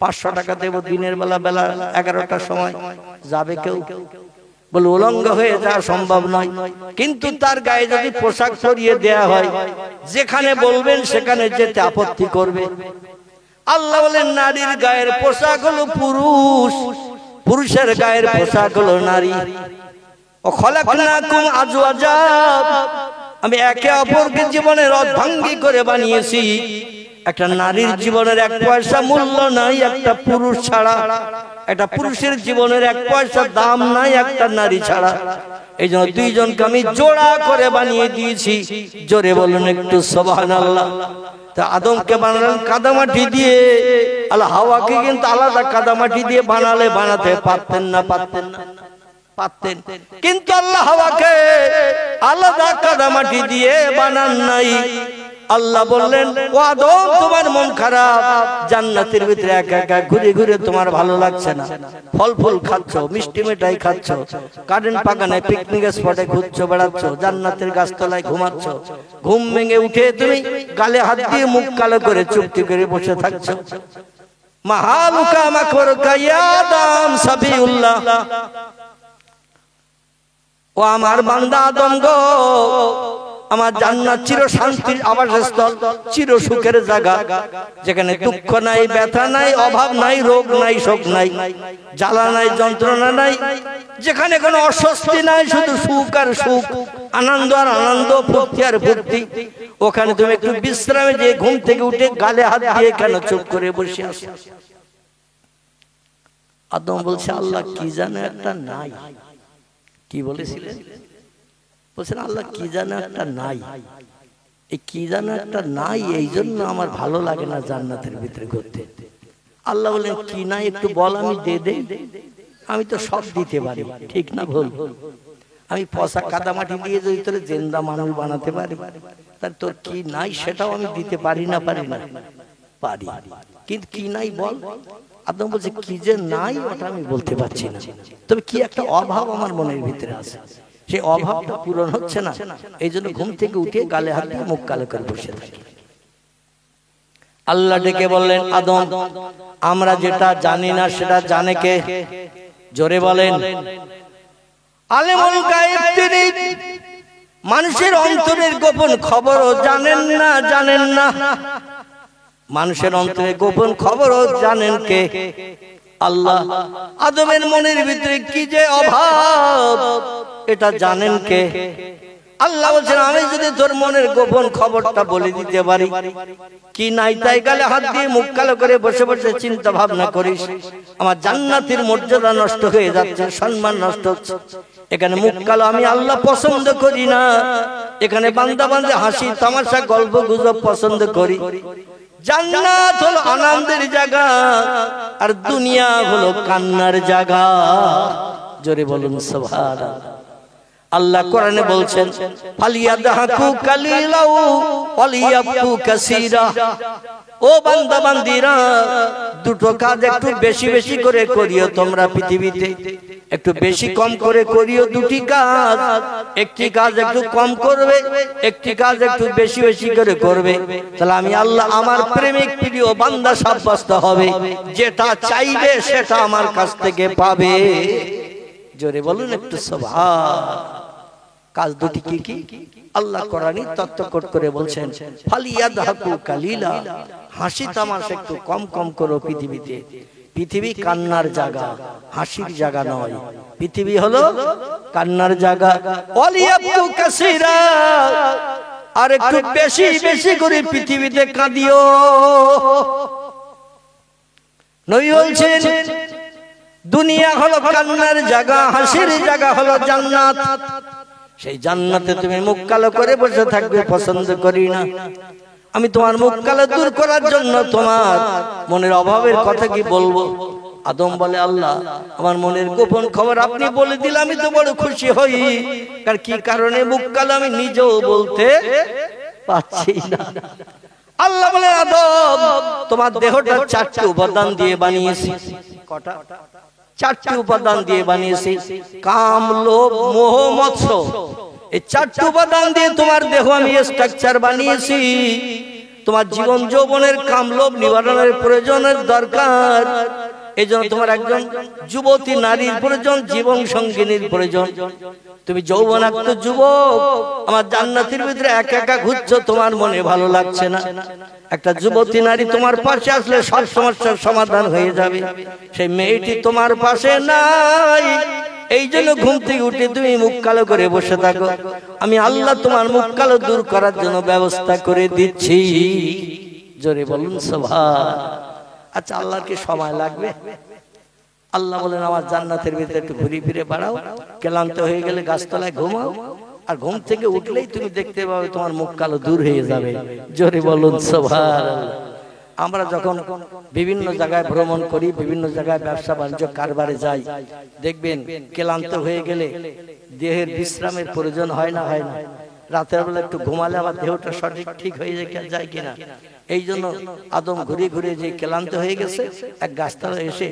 A: 500 টাকা দেবো দিনের বেলা 11টার সময়, যাবে কেউ? বলে উলঙ্গ হয়ে যাওয়া সম্ভব নয়। কিন্তু তার গায়ে যদি পোশাক পরিয়ে দেয়া হয়, যেখানে বলবেন সেখানে যেতে আপত্তি করবে। আল্লাহ বলেন নারীর গায়ের পোশাক হলো পুরুষ, পুরুষের গায়ের পোশাক হলো নারী। খলাকনাকুম আজওয়াজা, আমি একে অপরকে জীবনের অর্ধাঙ্গী করে বানিয়েছি। একটা নারীর জীবনের 1 পয়সা মূল্য নাই একটা পুরুষ ছাড়া, একটা পুরুষের জীবনের 1 পয়সা দাম নাই একটা নারী ছাড়া। এই জন্য দুইজনকে আমি জোড়া করে বানিয়ে দিয়েছি। জোরে বলুন একটু সুবহানাল্লাহ। তা আদমকে বানালেন কাদামাটি দিয়ে, আল্লাহ হাওয়াকে কিন্তু আলাদা কাদামাটি দিয়ে বানাতে পারতেন না? পারতেন। কিন্তু আল্লাহ হাওয়াকে আলাদা কাদামাটি দিয়ে বানান নাই। আল্লাহ বললেন ও আদম তোমার মন খারাপ, জান্নাতের ভিতরে একা একা ঘুরে ঘুরে তোমার ভালো লাগছে না, ফল ফুল খাচ্ছ, মিষ্টি মিঠাই খাচ্ছ, গার্ডেন বাগানে পিকনিক স্পটে ঘুরছো বেড়াচ্ছ, জান্নাতের গাছতলায় ঘুমাচ্ছ, ঘুম ভেঙে উঠে তুমি গালে হাত দিয়ে মুখ কালো করে চুপটি করে বসে থাকছো। মাহালুকা মাকরুকা ইয়া আদম সাবিউল্লাহ, ও আমার বান্দা আদম গো, আমার জান্নাত চির শান্তির আবাসস্থল, চির সুখের জায়গা, যেখানে দুঃখ নাই, ব্যথা নাই, অভাব নাই, রোগ নাই, শোক নাই, জ্বালা নাই, যন্ত্রণা নাই, যেখানে কোনো অস্বস্তি নাই, শুধু সুখ আর সুখ, আনন্দ আর আনন্দ, ফুর্তি আর ফুর্তি। ওখানে তুমি একটু বিশ্রামে যে ঘুম থেকে উঠে গালে হাত দিয়ে কেন চুপ করে বসে আছো? আদম বলছে আল্লাহ কি জানে একটা নাই। কি বলেছিলেন? বলছেন আল্লাহ কি জানে একটা নাই, এই কি জানে একটা নাই, এই জন্য আমার ভালো লাগে না জান্নাতের ভিতরে ঘুরতে। আল্লাহ বলেন কি নাই একটু বল, আমি দে দে, আমি তো সব দিতে পারি, ঠিক না ভুল? আমি পচা কাদামাটি দিয়ে যদি তোর জিন্দা মানুষ বানাতে পারি, তার তোর কি নাই সেটাও আমি দিতে পারি না? পারি। কিন্তু কি নাই বল। আদম বলছে কি যে নাই ওটা আমি বলতে পারছি না, তবে কি একটা অভাব আমার মনের ভিতরে আছে, সেই অভাবটা পূরণ হচ্ছে না, এই জন্য ঘুম থেকে উঠে গালে হাত দিয়ে মুখ কালো করে বসে থাকি। আল্লাহ ডেকে বললেন আদম আমরা যেটা জানি না সেটা জানে কে? জোরে বলেন। আলেমুল গায়েব তিনি, মানুষের অন্তরের গোপন খবরও জানেন না। মানুষের অন্তরের গোপন খবরও জানেন কে? আল্লাহ। আদমের মনের ভিতরে কি যে অভাব এটা জানেন কে? আল্লাহ বলছেন আমি যদি তোর মনের গোপন খবরটা বলে দিতে পারি, কি নাই তাই গালে হাত দিয়ে মুখ কালো করে বসে বসে চিন্তা ভাবনা করিস, আমার জান্নাতের মর্যাদা নষ্ট হয়ে যাচ্ছে, সম্মান নষ্ট হচ্ছে। এখানে মুখ কালো আমি আল্লাহ পছন্দ করি না, এখানে বান্দা বান্দা হাসি তামাশা গল্প গুজব পছন্দ করি। জান্নাত হলো আনন্দের জায়গা, আর দুনিয়া হলো কান্নার জায়গা। জোরে বলুন সুবহানাল্লাহ। আল্লাহ কোরআনে বলছেন ফালিয়াদহাকু কালিলাউ ওয়ালিয়াবকু কাসীরা। ও বান্দা বান্দীরা, দুটো কাজ একটু বেশি বেশি করে করিও তোমরা পৃথিবীতে, একটু বেশি কম করে করিও দুটি কাজ। একটি কাজ একটু কম করবে, একটি কাজ একটু বেশি বেশি করে করবে, তাহলে আমি আল্লাহ আমার প্রেমিক প্রিয় বান্দা সাব্যস্ত হবে, যেটা চাইবে সেটা আমার কাছ থেকে পাবে। জোরে বলুন একটু সুবহান। কাজ দুটি কি কি? আল্লাহ কোরআনে তত্ত্বকট করে বলছেন ফালিয়াদহাকু কালিলা, হাসি তামাশা একটু কম কম করো পৃথিবীতে। পৃথিবী কান্নার জায়গা, হাসির জায়গা নয়। পৃথিবী হলো কান্নার জায়গা। ওয়ালিয়াবকু কাসীরা, আর একটু বেশি বেশি করে পৃথিবীতে কাঁদিও। নবী বলছেন দুনিয়া হলো কান্নার জায়গা, হাসির জায়গা হলো জান্নাত। সেই জান্নাতে তুমি মুখ কালো করে বসে থাকবে পছন্দ করি না। আমি তোমার মুখ কালো দূর করার জন্য তোমার মনের অভাবের কথা কি বলবো? আদম বলে, আল্লাহ আমার মনের গোপন খবর আপনি বলে দিলে আমি তো বড় খুশি হই, কারণ কি কারণে মুখ কালো আমি নিজেও বলতে পারছি না। আল্লাহ বলে, আদম তোমার দেহটা 4টি উপাদান দিয়ে বানিয়েছি। কটা? 4টি উপাদান দিয়ে বানিয়েছি, কাম, লোভ, মোহ, মৎস্য। এই 4টি উপাদান দিয়ে তোমার দেহ আমি স্ট্রাকচার বানিয়েছি। তোমার জীবন যৌবনের কাম লোভ নিবারণের প্রয়োজনের দরকার। এই জন্য তোমার একজন যুবতী নারীর প্রয়োজন, জীবন সঙ্গিনীর প্রয়োজন। তুমি যৌবনাক্ত যুবক, আমার জান্নাতের ভিতরে একা একা ঘুরছো, তোমার মনে ভালো লাগছে না। একটা যুবতী নারী তোমার পাশে আসলে সব সমস্যার সমাধান হয়ে যাবে। সেই মেয়েটি তোমার পাশে নাই, এই জন্য ঘুম থেকে উঠে তুমি মুখ কালো করে বসে থাকো। আমি আল্লাহ তোমার মুখ কালো দূর করার জন্য ব্যবস্থা করে দিচ্ছি। জোরে বলুন সুবহান। আচ্ছা, আল্লাহর কি সময় লাগবে? আল্লাহ বলেন, আমার জান্নাতের ভিতরে একটু ঘুরে ফিরে বেড়াও, ক্লান্ত হয়ে গেলে গাছতলায় ঘুমাও, আর ঘুম থেকে উঠলেই তুমি দেখতে পাবে তোমার মুখ কালো দূর হয়ে যাবে। জোরে বলুন সুবহানাল্লাহ। আমরা যখন বিভিন্ন জায়গায় ভ্রমণ করি, বিভিন্ন জায়গায় ব্যবসা বাণিজ্য কারবারে যাই, দেখবেন ক্লান্ত হয়ে গেলে দেহের বিশ্রামের প্রয়োজন হয় না? হয় না? রাতের বেলা একটু ঘুমালে আবার দেহটা সঠিক ঠিক হয়ে যায় কিনা? এই জন্য আদম ঘুরে ঘুরে যে ক্লান্ত হয়ে গেছে, এক গাছতলায় এসে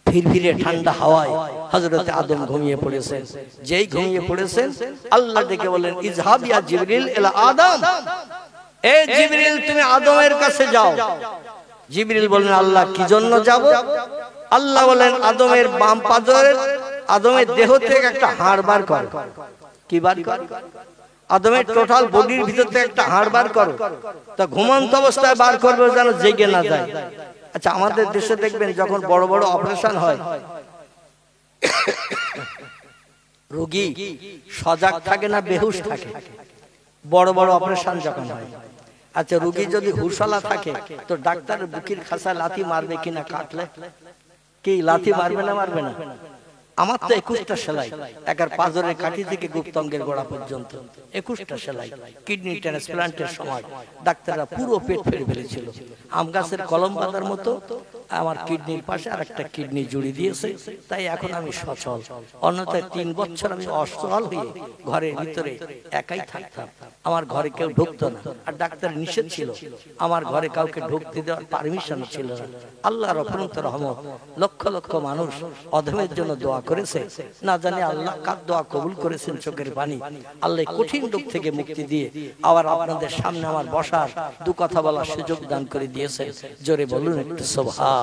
A: ফিরফিরে ঠান্ডা হাওয়ায় হযরতে আদম ঘুমিয়ে পড়েছেন। যেই ঘুমিয়ে পড়েছেন, আল্লাহ ডেকে বলেন, ইজহাব ইয়া জিবরিল ইলা আদম, এ জিবরিল তুমি আদমের কাছে যাও। জিবরিল বলেন, আল্লাহ কি জন্য যাব? আল্লাহ বলেন, আদমের বাম পাজরের, আদমের দেহ থেকে একটা হাড় বার কর। কি বার কর? আদমের টোটাল বডির ভিতর থেকে একটা হাড় বার করো। তা ঘুমন্ত অবস্থায় বার করবে যেন জেগে না যায়। আচ্ছা, আমাদের দেশে দেখবেন যখন বড় বড় অপারেশন হয়, রোগী সজাগ থাকে না বেহুশ থাকে? বড় বড় অপারেশন যখন হয়, আচ্ছা রোগী যদি হুশালা থাকে তো ডাক্তার বুকের খাসা লাথি মারবে কিনা? কাটলে কি লাথি মারবে না? মারবে না? আমার তো 21টা সেলাই, একার পাজরের কাঠি থেকে গুপ্তঙ্গের গোড়া পর্যন্ত 21টা সেলাই। কিডনি ট্রান্সপ্লান্টের সময় ডাক্তাররা পুরো পেট ফেলে ফেলেছিল। আম গাছের কলম বাঁধার মতো আমার কিডনির পাশে আর একটা কিডনি জুড়ে দিয়েছে, তাই এখন আমি সচল। অন্যথায় 3 বছর আমি অসচল হয়ে ঘরের ভিতরে একাই থাকতাম, আমার ঘরে কেউ ঢুকতো না। আর ডাক্তার নিষেধ ছিল, আমার ঘরে কাউকে ঢুকতে দেওয়ার পারমিশন ছিল না। আল্লাহর অফুরন্ত রহমত, লক্ষ লক্ষ মানুষ অধমের জন্য দোয়া করেছে, না জানি আল্লাহ কার দোয়া কবুল করেছেন। চোখের পানি আল্লাহ কঠিন রোগ থেকে মুক্তি দিয়ে আবার আপনাদের সামনে আমার বসার, দু কথা বলার সুযোগ দান করে দিয়েছে। জোরে বলুন একটু সুবহান।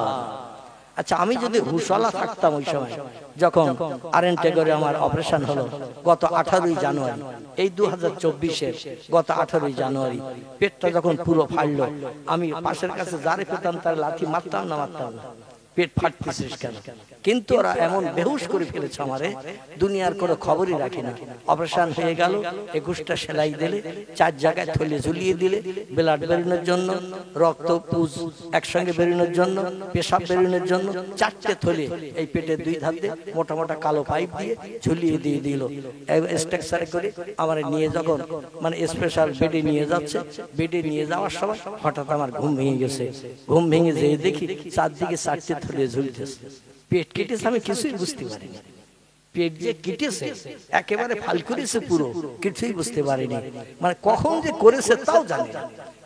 A: আচ্ছা, আমি যদি হুশওয়ালা থাকতাম ওই সময়, যখন আরেন্টে করে আমার অপারেশন হলো গত 18ই জানুয়ারি, এই 2024-এর গত 18ই জানুয়ারি, পেটটা যখন পুরো ফাটলো, আমি পাশের কাছে যারে পেতাম তার লাথি মারতাম না? মারতাম না? পেট ফাটতেছিস কেন? কিন্তু ওরা এমন বেহুশ করে ফেলেছে আমারে, দুনিয়ার কোনো খবরই রাখি না। অপারেশন হয়ে গেল, 21টা সেলাই দিলে, 4 জায়গায় থলে ঝুলিয়ে দিলে, ব্লাড বেরোনোর জন্য, রক্ত পুজ একসঙ্গে বেরোনোর জন্য, পেশাব বেরোনোর জন্য 4টে থলে এই পেটের 2 ধার দিয়ে মোটা মোটা কালো পাইপ দিয়ে ঝুলিয়ে দিয়ে দিল। স্ট্রাকচারে করে আমার নিয়ে যখন মানে স্পেশাল বেডে নিয়ে যাচ্ছে, বেডে নিয়ে যাওয়ার সময় হঠাৎ আমার ঘুম ভেঙে গেছে। ঘুম ভেঙে যেয়ে দেখি চারদিকে 4টে থলে ঝুলতেছে। পেট কেটেছে, আমি কিছুই বুঝতে পারিনি। পেট যে কেটেছে একেবারে ফাল করেছে, পুরো কিছুই বুঝতে পারিনি। মানে কখন যে করেছে তাও জানি না,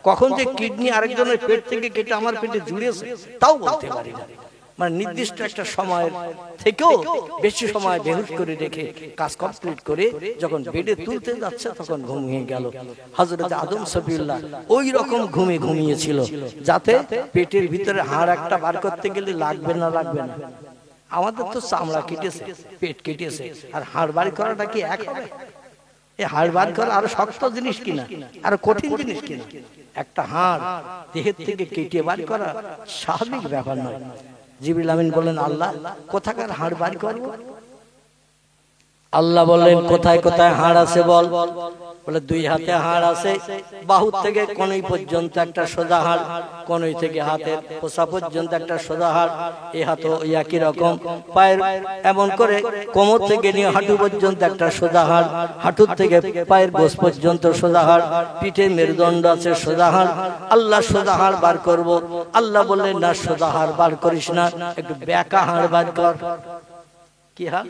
A: কখন যে কিডনি আরেকজনের পেট থেকে কেটে আমার পেটে জুড়েছে তাও বলতে পারি না। মানে নির্দিষ্ট একটা সময়ের থেকেও বেশি সময় বেহুশ করে রেখে কাজ কমপ্লিট করে যখন বেডে তুলতে যাচ্ছে তখন ঘুমিয়ে গেল। হযরত আদম সফিউল্লাহ ওই রকম ঘুমিয়েছিল, যাতে পেটের ভিতরে হাড় একটা বার করতে গেলে লাগবে না? লাগবে না? আমাদের তো চামড়া কেটেছে, পেট কেটেছে, আর হাড় বার করাটা কি এক হবে? এই হাড় বার করা আরো শক্ত জিনিস কিনা, আরো কঠিন জিনিস কিনা? একটা হাড় দেহের থেকে কেটে বার করা স্বাভাবিক ব্যাপার নয়। জিবরিল আমিন বলেন, আল্লাহ কোথাকার হাড় বার করব? আল্লাহ বললেন কোথায় কোথায় হাড় আছে বল। বলে দুই হাতে হাড় আছে, বাহু থেকে কনুই পর্যন্ত একটা সোজা হাড়, কনুই থেকে হাতের পোষা পর্যন্ত একটা সোজা হাড়, এই হাত একই রকম, পায়ের এমন করে কোমর থেকে নিয়ে হাঁটু পর্যন্ত একটা সোজা হাড়, হাঁটুর থেকে পায়ের গোস পর্যন্ত সোজা হাড়, পিঠে মেরুদণ্ড আছে সোজা হাড়। আল্লাহ সোজা হাড় বার করব। আল্লাহ বললেন না, সোজা হাড় বার করিস না, একটু বেঁকা হাড় বার কর। কি হাড়?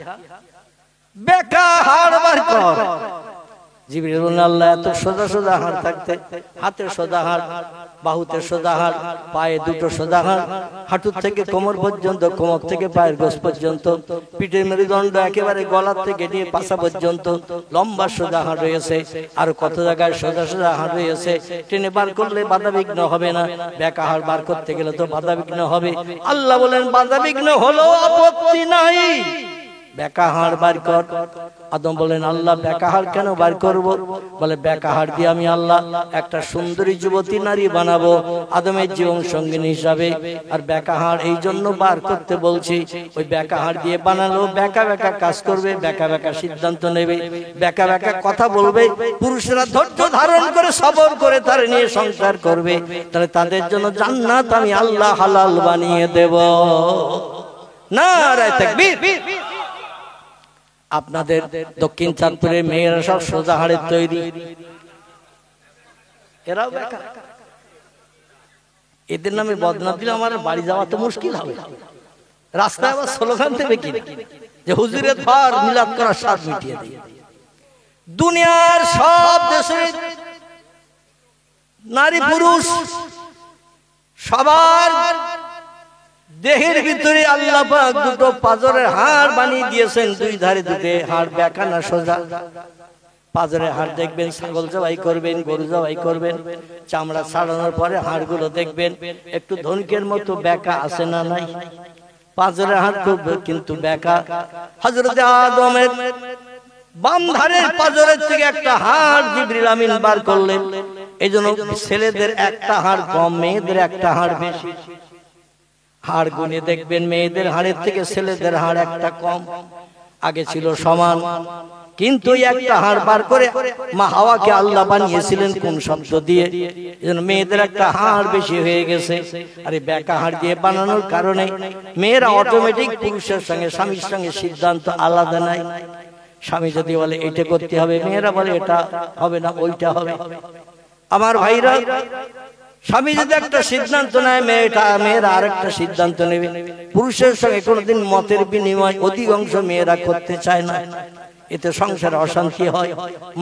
A: বেঁকা হাড় বার কর। জিবরিল বললেন আল্লাহ এত সোজা সোজা হাড় থাকতে, হাতে সোজা হাড়, বাহুতে সোজা হাড়, পায়ে দুটো সোজা হাড়, হাঁটুর থেকে কোমর পর্যন্ত, কোমর থেকে পায়ের গোস পর্যন্ত, পিঠের মেরুদণ্ড একেবারে গলার থেকে নিয়ে পাছা পর্যন্ত লম্বা সোজা হাড় রয়েছে। আর কত জায়গায় সোজা সোজা হাড় রয়েছে, টেনে বার করলে বাধা বিঘ্ন হবে না, বেঁকা হাড় বার করতে গেলে তো বাধা বিঘ্ন হবে। আল্লাহ বলেন বাধা বিঘ্ন হলো আপত্তি নাই, বেঁকা হাড় বার কর। আদম বলেন আল্লাহ বেঁকা হাড় কেন বার করব? বলে বেঁকা হাড় দিয়ে আমি আল্লাহ একটা সুন্দরী যুবতী নারী বানাবো আদমের জীবন সঙ্গিনী হিসাবে। আর বেঁকা হাড় এই জন্য বার করতে বলছি, ওই বেঁকা হাড় দিয়ে বানালো বেঁকা বেঁকা কাজ করবে, বেঁকা বেঁকা সিদ্ধান্ত নেবে, বেঁকা বেঁকা কথা বলবে। পুরুষরা ধৈর্য ধারণ করে সবর করে তার নিয়ে সংসার করবে, তাহলে তাদের জন্য জান্নাত আমি আল্লাহ হালাল বানিয়ে দেব। নারায়ে তাকবীর। আপনাদের দক্ষিণ চাঁদপুরের মেয়েরা সব সোজা হাড়ের তৈরি, এরাও বেঁকা। এদের নামে বদনাম দিলে আমার বাড়ি যাওয়া তো মুশকিল হবে। রাস্তায় আবার স্লোগান দেবে কি যে হুজুরের ধর মিলাদ করার স্বাদ মিটিয়ে দিয়ে। দুনিয়ার সব দেশের নারী পুরুষ সবার দেহের ভিতরে আল্লাহ পাক দুটো পাঁজরের হাড় বানিয়ে দিয়েছেন, দুই ধারে দুটো হাড়, বেঁকা না সোজা। পাঁজরের হাড় দেখবেন ছাগল জবাই করবেন, গরু জবাই করবেন, চামড়া ছাড়ানোর পরে হাড়গুলো দেখবেন একটু ধনুকের মতো বেঁকা আছে না নাই? পাঁজরের হাড় খুব কিন্তু বেঁকা। হযরত আদমের বাম ধারের পাঁজরের থেকে একটা হাড় জিবরিল আমিন বার করলেন। এইজন্য ছেলেদের একটা হাড় কম, মেয়েদের একটা হাড় বেশি। হাড় গুনে দেখবেন মেয়েদের হাড়ের থেকে ছেলেদের হাড় একটা কম। আগে ছিল সমান, কিন্তু একটা হাড় বার করে মা হাওয়াকে আল্লাহ বানিয়েছিলেন কোন শব্দ দিয়ে? এজন্য মেয়েদের একটা হাড় বেশি হয়ে গেছে। আর এই বেঁকা হাড় দিয়ে বানানোর কারণে মেয়েরা অটোমেটিক পুরুষের সঙ্গে, স্বামীর সঙ্গে সিদ্ধান্ত আলাদা নাই। স্বামী যদি বলে এটা করতে হবে, মেয়েরা বলে এটা হবে না, ওইটা হবে। আমার ভাইরা, স্বামী যদি একটা সিদ্ধান্ত নেয়, মেয়েরা আরেকটা সিদ্ধান্ত নেবে। পুরুষের সঙ্গে কোনোদিন মতের বিনিময় অধিকাংশ মেয়েরা করতে চায় না। এতে সংসারে অশান্তি হয়,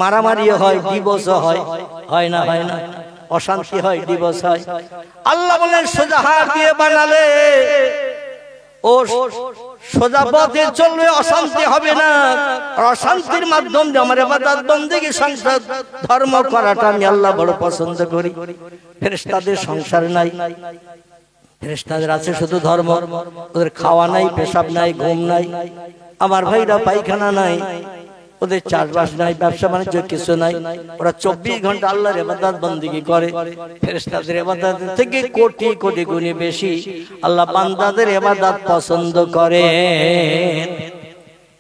A: মারামারি হয়, ডিভোর্স হয়, হয় না? হয় না? অশান্তি হয়, ডিভোর্স হয়। আল্লাহ বলেন সোজা হাত দিয়ে বানালে ও সোজা পথে চলবে, অশান্তি হবে না। অশান্তির মাধ্যম দিয়ে আমার ইবাদত বন্দেগী সংসার ধর্ম করাটা আমি আল্লাহ বড় পছন্দ করি। ফেরেশতাদের সংসার নাই, ফেরেশতাদের আছে শুধু ধর্ম। ওদের খাওয়া নাই, পেশাব নাই, ঘুম নাই। আমার ভাইরা পায়খানা নাই, ওদের চাষবাস নাই, ব্যবসা বাণিজ্য কিছু নাই। ওরা 24 ঘন্টা আল্লাহর ইবাদত বন্দেগী করে। ফেরেশতাদের ইবাদত থেকে কোটি কোটি গুণে বেশি আল্লাহ বান্দাদের ইবাদত পছন্দ করে।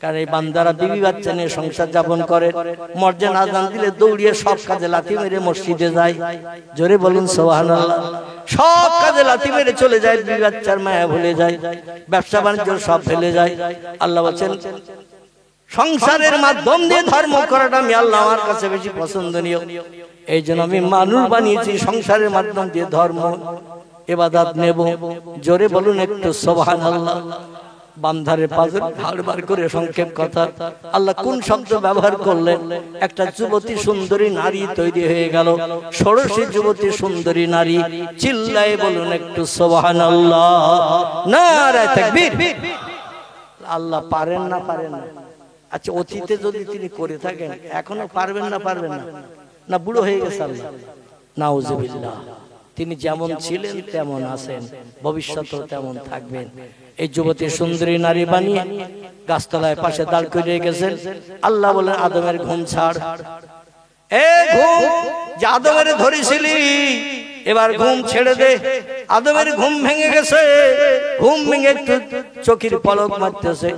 A: কারণ এই বান্দারা বিবি বাচ্চা নিয়ে সংসার যাপন করে। মসজিদে আযান দিলে দৌড়িয়ে সব কাজে লাথি মেরে মসজিদে যায়। জোরে বলুন সুবহানাল্লাহ। সব কাজে লাথি মেরে চলে যায়, বিবি বাচ্চার মায়া ভুলে যায়, ব্যবসা বাণিজ্য সব ফেলে যায়। আল্লাহ বলেন সংসারের মাধ্যম দিয়ে ধর্ম করাটা আমি আল্লাহ আমার কাছে বেশি পছন্দনীয়। এই জন্য আমি মানুষ বানিয়েছি সংসারের মাধ্যম দিয়ে ধর্ম ইবাদত নেব। জোরে বলুন একটু সুবহানাল্লাহ। বামধারের পাঁজর হাড় বার করে সংক্ষেপ কথা, আল্লাহ কোন শব্দ ব্যবহার করলেন? একটা যুবতী সুন্দরী নারী তৈরি হয়ে গেল। ষোড়শী যুবতী সুন্দরী নারী। চিল্লায়ে বলুন একটু সুবহানাল্লাহ, নারায়ে তাকবীর। আল্লাহ পারেন না? পারেন না? আচ্ছা, অতীতে যদি তিনি করে থাকেন, এখনো পারবেন না? পারবেন না? না বুড়ো হয়ে গেছে আল্লাহ? নাউজুবিল্লাহ। তিনি যেমন ছিলেন তেমন আছেন, ভবিষ্যতেও তেমন থাকবেন। এই যুবতী সুন্দরী নারী বানিয়ে গাছতলায় পাশে দাঁড় করিয়ে গেছেন। আল্লাহ বলেন আদমের ঘুম ছাড়। এ ঘুম যে আদমের ধরেছিলি, এবার ঘুম ছেড়ে দে। আদমের ঘুম ভেঙে গেছে, ঘুম ভেঙে একটু চোখের পলক মারতেছে,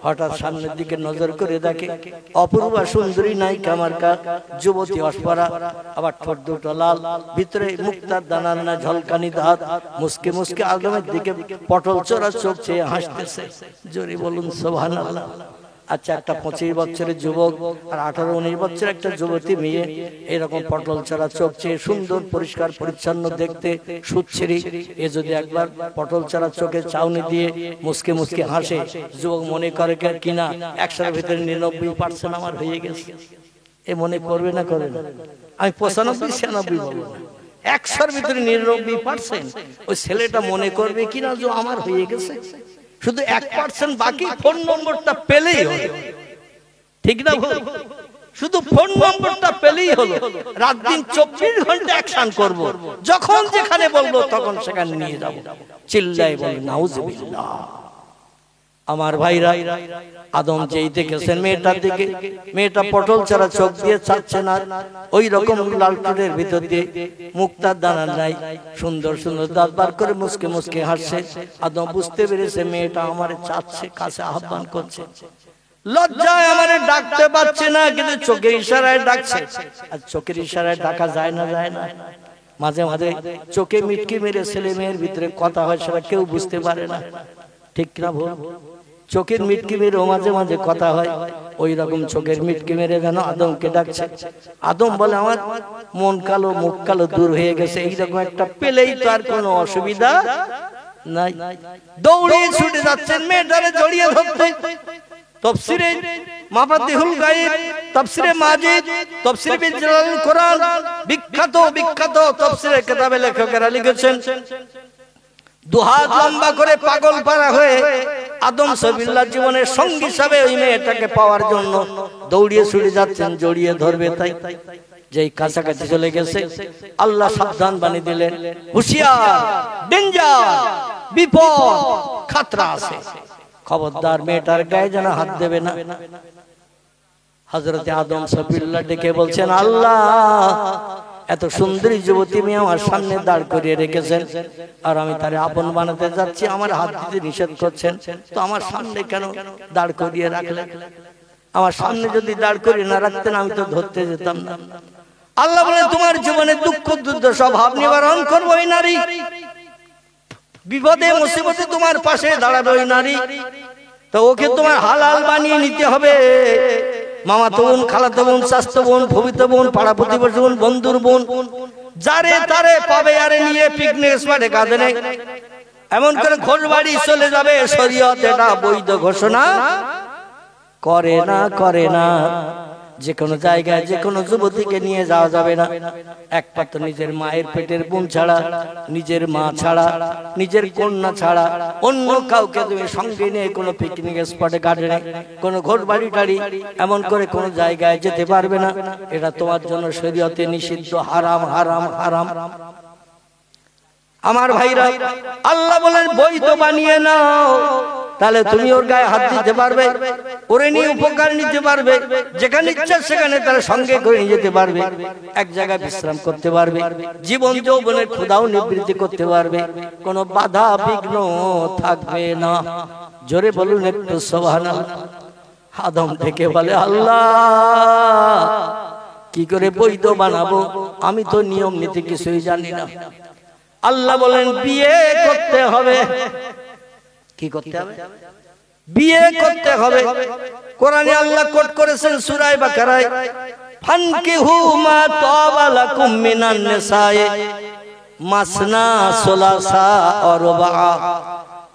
A: হঠাৎ সামনের দিকে নজর করে দেখে অপূর্বা সুন্দরী নায়িকা মার্কা যুবতী অস্পরা, আবার ঠোঁট দুটো লাল, ভিতরে মুক্তার দানার না ঝলকানি দাঁত, মুসকে মুসকে আদমের দিকে পটল চোরা চোখ চেয়ে হাসতেছে। জোরে বলুন সুবহানাল্লাহ। আচ্ছা, একটা 25 বছরের যুবক আর 18-19 বছরের একটা যুবতী মেয়ে এরকম পটল ছাড়া চোখ চেয়ে সুন্দর পরিষ্কার পরিচ্ছন্ন দেখতে সুচ্ছেরি, এ যদি একবার পটল ছাড়া চোখে চাউনি দিয়ে মুসকে মুসকে হাসে, যুবক মনে করে কিনা 100-এর ভিতরে 99% আমার হয়ে গেছে। এ মনে করবে না করে না? আমি 95-96 বলবো না, 100-এর ভিতরে 99% ওই ছেলেটা মনে করবে কিনা যে আমার হয়ে গেছে। শুধু 1% বাকি ফোন নম্বরটা পেলেই হলো, ঠিক না? শুধু ফোন নম্বরটা পেলেই হলো, রাত দিন 24 ঘন্টা অ্যাকশন করব, যখন যেখানে বলবো তখন সেখানে নিয়ে যাব। চিল্লাই বলি নাউজুবিল্লাহ। আমার ভাইরা, আদম যেই দেখেছেন মেয়েটার দিকে, মেয়েটা পটল ছাড়া চোখ দিয়ে চাচ্ছে না, ওই রকম লাল টুটের ভিতর দিয়ে মুক্তার দানা নাই, সুন্দর সুন্দর দাঁত বার করে মুসকে মুসকে হাসছে। আদম বুঝতে পেরেছে মেয়েটা আমারে চাচ্ছে, কাছে আহ্বান করছে। লজ্জায় আমারে ডাকতে পারছে না, কিন্তু চোখের ইশারায় ডাকছে। আর চোখের ইশারায় ডাকা যায় না, যায় না। মাঝে মাঝে চোখে মিটকি মেরে ছেলে মেয়ের ভিতরে কথা হয়, সেটা কেউ বুঝতে পারে না, ঠিক না ভুল? চোখের মিটকি মেরে মাঝে মাঝে কথা হয়, ওই রকম চোখের মিটকি মেরে যেন আদমকে ডাকছে। আদম বলে আমার মন কালো মুখ কালো দূর হয়ে গেছে, এইরকম একটা পেলেই তো আর কোনো অসুবিধা নাই। দৌড়িয়ে ছুটে যাচ্ছেন মেয়েটারে জড়িয়ে ধরতে। তাফসীরে মাফাতিহুল গায়ব, তাফসীরে মাজিদ, তাফসীরে বিজালাল কোরআন, বিখ্যাত বিখ্যাত তাফসীরের কিতাবে লেখকেরা লিখেছেন, দুহাত লম্বা করে পাগল পারা হয়ে আদম সবিল্লাহ জীবনের সঙ্গী হিসাবে ওই মেয়েটাকে পাওয়ার জন্য দৌড়িয়ে ছুটে যাচ্ছেন, জড়িয়ে ধরবে। তাই যেই কাছাকাছি চলে গেছে, আল্লাহ সাবধান বানিয়ে দিলেন, হুঁশিয়ার, ডেঞ্জার, বিপদ, খাতরা আছে, খবরদার মেয়েটার গায়ে যেন হাত দেবে না। হযরতে আদম সবিল্লাহ ডেকে বলছেন, আল্লাহ এত সুন্দরী যুবতী মেয়ে আমার সামনে দাঁড় করিয়ে রেখেছেন, আর আমি তারে আপন বানাতে যাচ্ছি, আমার হাত দিতে নিষেধ করছেন, তো আমার সামনে কেন দাঁড় করিয়ে রাখলেন? আমার সামনে যদি দাঁড় করিয়ে না রাখতেন আমি তো ধরতে যেতাম না। আল্লাহ বলেন, তোমার জীবনে দুঃখ দুর্দশা ভাব নিবারণ করবো ওই নারী, বিপদে মুসিবতে তোমার পাশে দাঁড়াবে ওই নারী, তো ওকে তোমার হালাল বানিয়ে নিতে হবে। মামাতো বোন, খালাতো বোন, চাচাতো বোন, ভবিত বোন, পাড়া প্রতিবেশী বোন, বন্ধুর বোন, যারে তারে পাবে আরে নিয়ে পিকনিক স্পটে কাঁদে নেই, এমন করে ঘোষ বাড়ি চলে যাবে। শরীয়ত এটা বৈধ ঘোষণা করে না, করে না। যে কোনো জায়গায় যে কোনো যুবতীকে নিয়ে যাওয়া যাবে না, একমাত্র নিজের মায়ের পেটের বোন ছাড়া, নিজের মা ছাড়া, নিজের কন্যা ছাড়া অন্য কাউকে তুমি সঙ্গে নিয়ে কোনো পিকনিক স্পটে গার্ডেনে, কোনো ঘোষ বাড়ি টাড়ি এমন করে কোনো জায়গায় যেতে পারবে না। এটা তোমার জন্য শরীয়তে নিষিদ্ধ, হারাম, হারাম, হারাম। আমার ভাইরা, আল্লাহ বলেন বৈধ বানিয়ে নাও, তাহলে তুমি ওর গায়ে হাত দিতে পারবে, ওরে নিয়ে উপকার নিতে পারবে, যেখানে ইচ্ছা সেখানে তার সঙ্গে করে নিয়ে যেতে পারবে, এক জায়গায় বিশ্রাম করতে পারবে, জীবন যৌবনের ক্ষুধাও নিবৃত্তি করতে পারবে, কোনো বাধা বিঘ্ন থাকবে না। জোরে বলুন একটু সুবহানাল্লাহ। আদম থেকে বলে, আল্লাহ কি করে বৈধ বানাবো, আমি তো নিয়ম নীতি কিছুই জানি না। আল্লাহ বলেন বিয়ে করতে হবে। কি করতে হবে? বিয়ে করতে হবে। কোরআনে আল্লাহ কোট করেছেন সূরা বাকারায়, ফানকিহু মা তাবা লাকুম মিনান নিসায়ে মাসনা সুলাসা ওয়া রুবা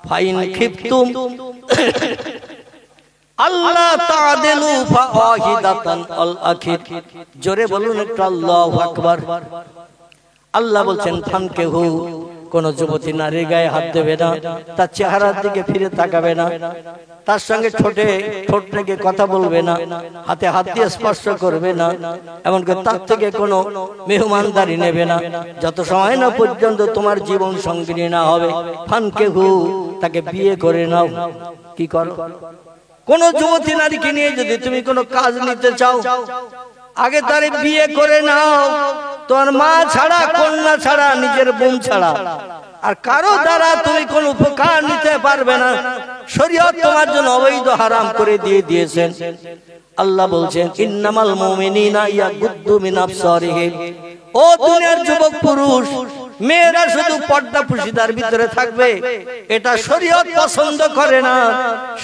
A: ফাইন খিফতুম আল্লাহ তাআদিলু ফাওয়াহিদাতান আল আখির। জোরে বলুন একটু আল্লাহু আকবার। আল্লাহ বলছেন ফানকিহু, কোন যুবতী নারীর গায়ে হাত দেবে না, তার চেহারার দিকে ফিরে তাকাবে না, তার সঙ্গে ঠোঁট থেকে কথা বলবে না, হাতে হাত দিয়ে স্পর্শ করবে না, এমনকি তার থেকে কোনো মেহমানদারি নেবে না, যত সময় না পর্যন্ত তোমার জীবন সঙ্গিনী না হবে। ফানকিহু, তাকে বিয়ে করে নাও। কি করো? কোন যুবতী নারীকে নিয়ে যদি তুমি কোনো কাজ নিতে চাও, আগে তারে বিয়ে করে নাও, তোমার মা ছাড়া, কন্যা ছাড়া, নিজের বোন ছাড়া আর কারো দ্বারা তুমি কোন উপকার নিতে পারবে না। শরীয়ত তোমার জন্য অবৈধ হারাম করে দিয়েছেন। আল্লাহ বলছেন ইন্নামাল মুমিনিনা ইয়াগুদ্দু মিন আবসারিহিম। ও দুনিয়ার যুবক পুরুষ, মেয়েরা শুধু পর্দা পুশিদার ভিতরে থাকবে, এটা শরীয়ত পছন্দ করে না।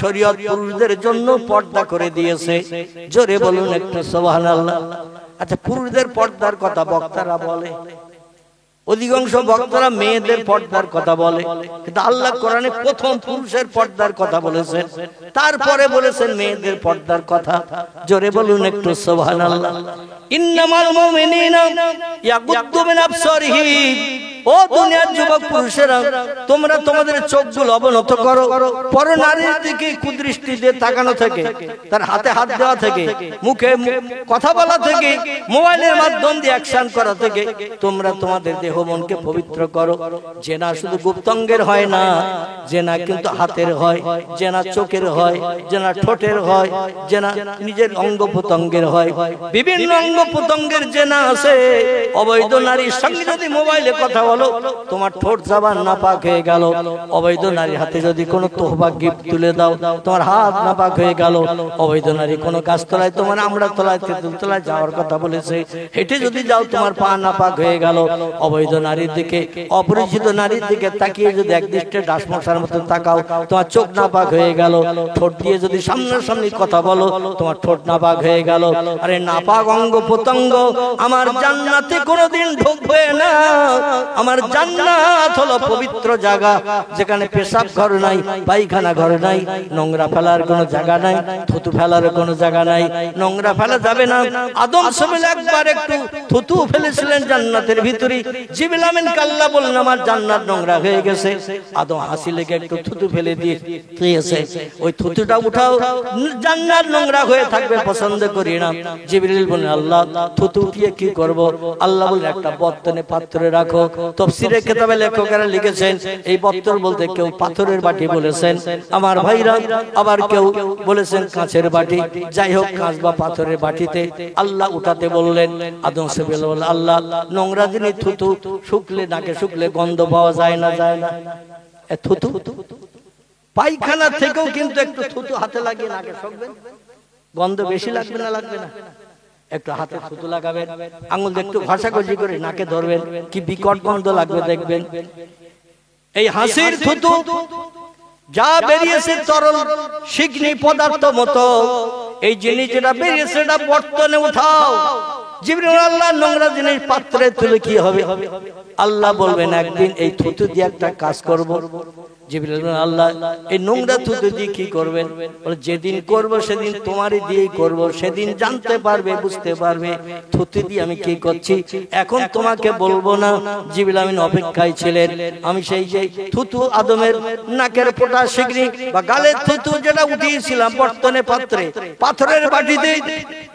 A: শরীয়ত পুরুষদের জন্য পর্দা করে দিয়েছে। জোরে বলুন একটু সুবহানাল্লাহ। আচ্ছা, পুরুষদের পর্দার কথা বক্তারা বলে, অধিকাংশ বক্তারা মেয়েদের পর্দার কথা বলে, কিন্তু আল্লাহ কোরআনে প্রথম পুরুষের পর্দার কথা বলেছেন, তারপরে বলেছেন মেয়েদের পর্দার কথা। জোরে বলুন একটু সুবহানাল্লাহ। ইন্নামাল মুমিনিনা ইয়াগুদ্দু মিন আবসারিহিম। ও দুনিয়ার যুবক পুরুষেরা, তোমরা তোমাদের চোখগুলো অবনত করো পরনারীর দিকে কুদৃষ্টি দিয়ে তাকানো থেকে, তার হাতে হাত দেওয়া থেকে, মুখে কথা বলা থেকে, মোবাইলের মাধ্যম দিয়ে অ্যাকশন করা থেকে তোমরা তোমাদের দেহ মনকে পবিত্র করো। জেনা শুধু গুপ্তাঙ্গের হয় না, জেনা কিন্তু হাতের হয়, জেনা চোখের হয়, জেনা ঠোঁটের হয়, জেনা নিজের অঙ্গ প্রত্যঙ্গের হয়। বিভিন্ন অঙ্গ প্রত্যঙ্গের জেনা আছে। অবৈধ নারীর সঙ্গে যদি মোবাইলে কথা বলো, তোমার ঠোঁট জবান নাপাক হয়ে গেল। অবৈধ নারীর হাতে যদি কোনো তোহফা গিফট তুলে দাও, তোমার হাত নাপাক হয়ে গেল। অবৈধ নারী কোনো গাছতলায়, তোমার আমরা তলায় তেঁতুল তলায় যাওয়ার কথা বলেছে, হেঁটে যদি যাও তোমার পা নাপাক হয়ে গেল। অবৈধ নারীর দিকে, অপরিচিত নারীর দিকে তাকিয়ে যদি একদৃষ্টে ডাস মশার মতো তাকাও, তোমার চোখ নাপাক হয়ে গেল। ঠোঁট দিয়ে যদি সামনাসামনি কথা বলো, তোমার ঠোঁট নাপাক হয়ে গেল। আরে নাপাক অঙ্গ প্রত্যঙ্গ আমার জান্নাতে কোনোদিন ঢুকবে না। আমার জান্নাত হলো পবিত্র জায়গা, যেখানে পেশাব ঘর নাই, পায়খানা ঘর নাই, নোংরা ফেলার কোনো জায়গা নাই, থুতু ফেলার কোনো জায়গা নাই, নোংরা ফেলা যাবে না। আদম সবেল একবার একটু থুতু ফেলেছিলেন জান্নাতের ভিতরে, জিবরিল আমিন আল্লাহ বললেন আমার জান্নাত নোংরা হয়ে গেছে। আদম হাসি লেগে একটু থুতু ফেলে দিয়েছে, ওই থুতুটা উঠাও, জান্নাত নোংরা হয়ে থাকবে, পছন্দ করি না। জিবরিল বললেন আল্লাহ থুতু উঠিয়ে কি করব? আল্লাহ বললেন একটা বর্তনে পাত্রে রাখো। তফসিরের কিতাবে লেখকেরা লিখেছেন এই বর্তন বলতে কেউ পাথরের বাটি বলেছেন আমার ভাইরা, আবার কেউ বলেছেন কাঁচের বাটি। যাই হোক, কাঁচ বা পাথরের বাটিতে আল্লাহ উঠাতে বললেন। আদম সবেল বললেন আল্লাহ নোংরা জিনিস থুতু শুকলে, নাকে শুকলে গন্ধ পাওয়া যায় না, যায় না। থুতু পায়খানা থেকেও কিন্তু একটু থুতু হাতে লাগিয়ে নাকে শুকবেন, গন্ধ বেশি লাগবে না, লাগবে না? একটু হাতে থুতু লাগাবেন, আঙুল একটু ঘষাঘষি করে নাকে ধরবেন, কি বিকট গন্ধ লাগবে দেখবেন। এই হাসির থুতু যা বেরিয়েছে তরল শিগ্নি পদার্থ মতো, এই জিনিস যেটা বেরিয়েছে এটা বর্তনে উঠাও। জিবরিল আল্লাহ নোংরা জিনিস পাত্রে তুলে কি হবে? আল্লাহ বলবেন একদিন এই থুতু দিয়ে একটা কাজ করব। জিবরিল আল্লাহ এই নোংরা থুতু দিয়ে কি করবেন? বলে যেদিন করব সেদিন তোমারই দিয়েই করব, সেদিন জানতে পারবে, বুঝতে পারবে থুতু দিয়ে আমি কি করছি। এখন তোমাকে বলবো না। জিবরিল আমিন অপেক্ষায় ছিলেন। আমি সেই যে থুতু আদমের নাকের পোটা শিগনি বা গালের থুতু যেটা উঠিয়েছিলাম বর্তনে পাত্রে, পাথরের বাটিতে,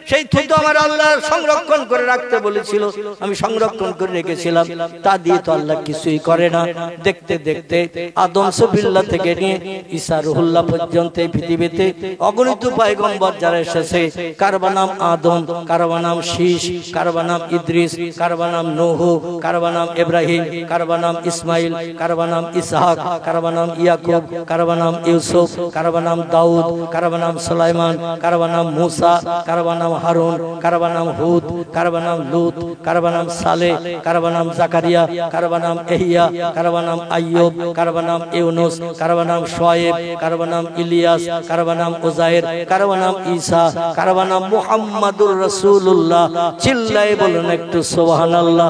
A: সেই থুতু আমার আল্লাহ সংরক্ষণ করে রাখতে বলেছিল, আমি সংরক্ষণ করে রেখেছিলাম। তা দিয়ে তো আল্লাহ কিছুই করে না। দেখতে দেখতে আদম সবিল্লাহ থেকে নিয়ে ঈসা রুহুল্লাহ পর্যন্ত এই পৃথিবীতে অগণিত পয়গম্বর যারা এসেছে, কারবা নাম আদম, কারবা নাম শীশ, কারবা নাম ইদ্রিস, কারবা নাম নূহ, কারবা নাম ইব্রাহিম, কারবা নাম ইসমাইল, কারবা নাম ইসহাক, কারবা নাম ইয়াকুব, কারবা নাম ইউসুফ, কারবা নাম দাউদ, কারবা নাম সুলাইমান, কারবা নাম মুসা, কারবা নাম হারুন, কারবা নাম হুদ, কারবা নাম লুত, কারবা নাম সালেহ, কারবা নাম জাকারিয়া, কারবা নাম ইহইয়া, কারবা নাম আইয়ুব, কারবা নাম ইউনুস, কারবা নাম শুআয়ব, কারবা নাম ইলিয়াস, কারবা নাম উযায়ের, কারবা নাম ঈসা, কারবা নাম মুহাম্মাদুর রাসূলুল্লাহ। চিল্লায়ে বলুন একটু সুবহানাল্লাহ।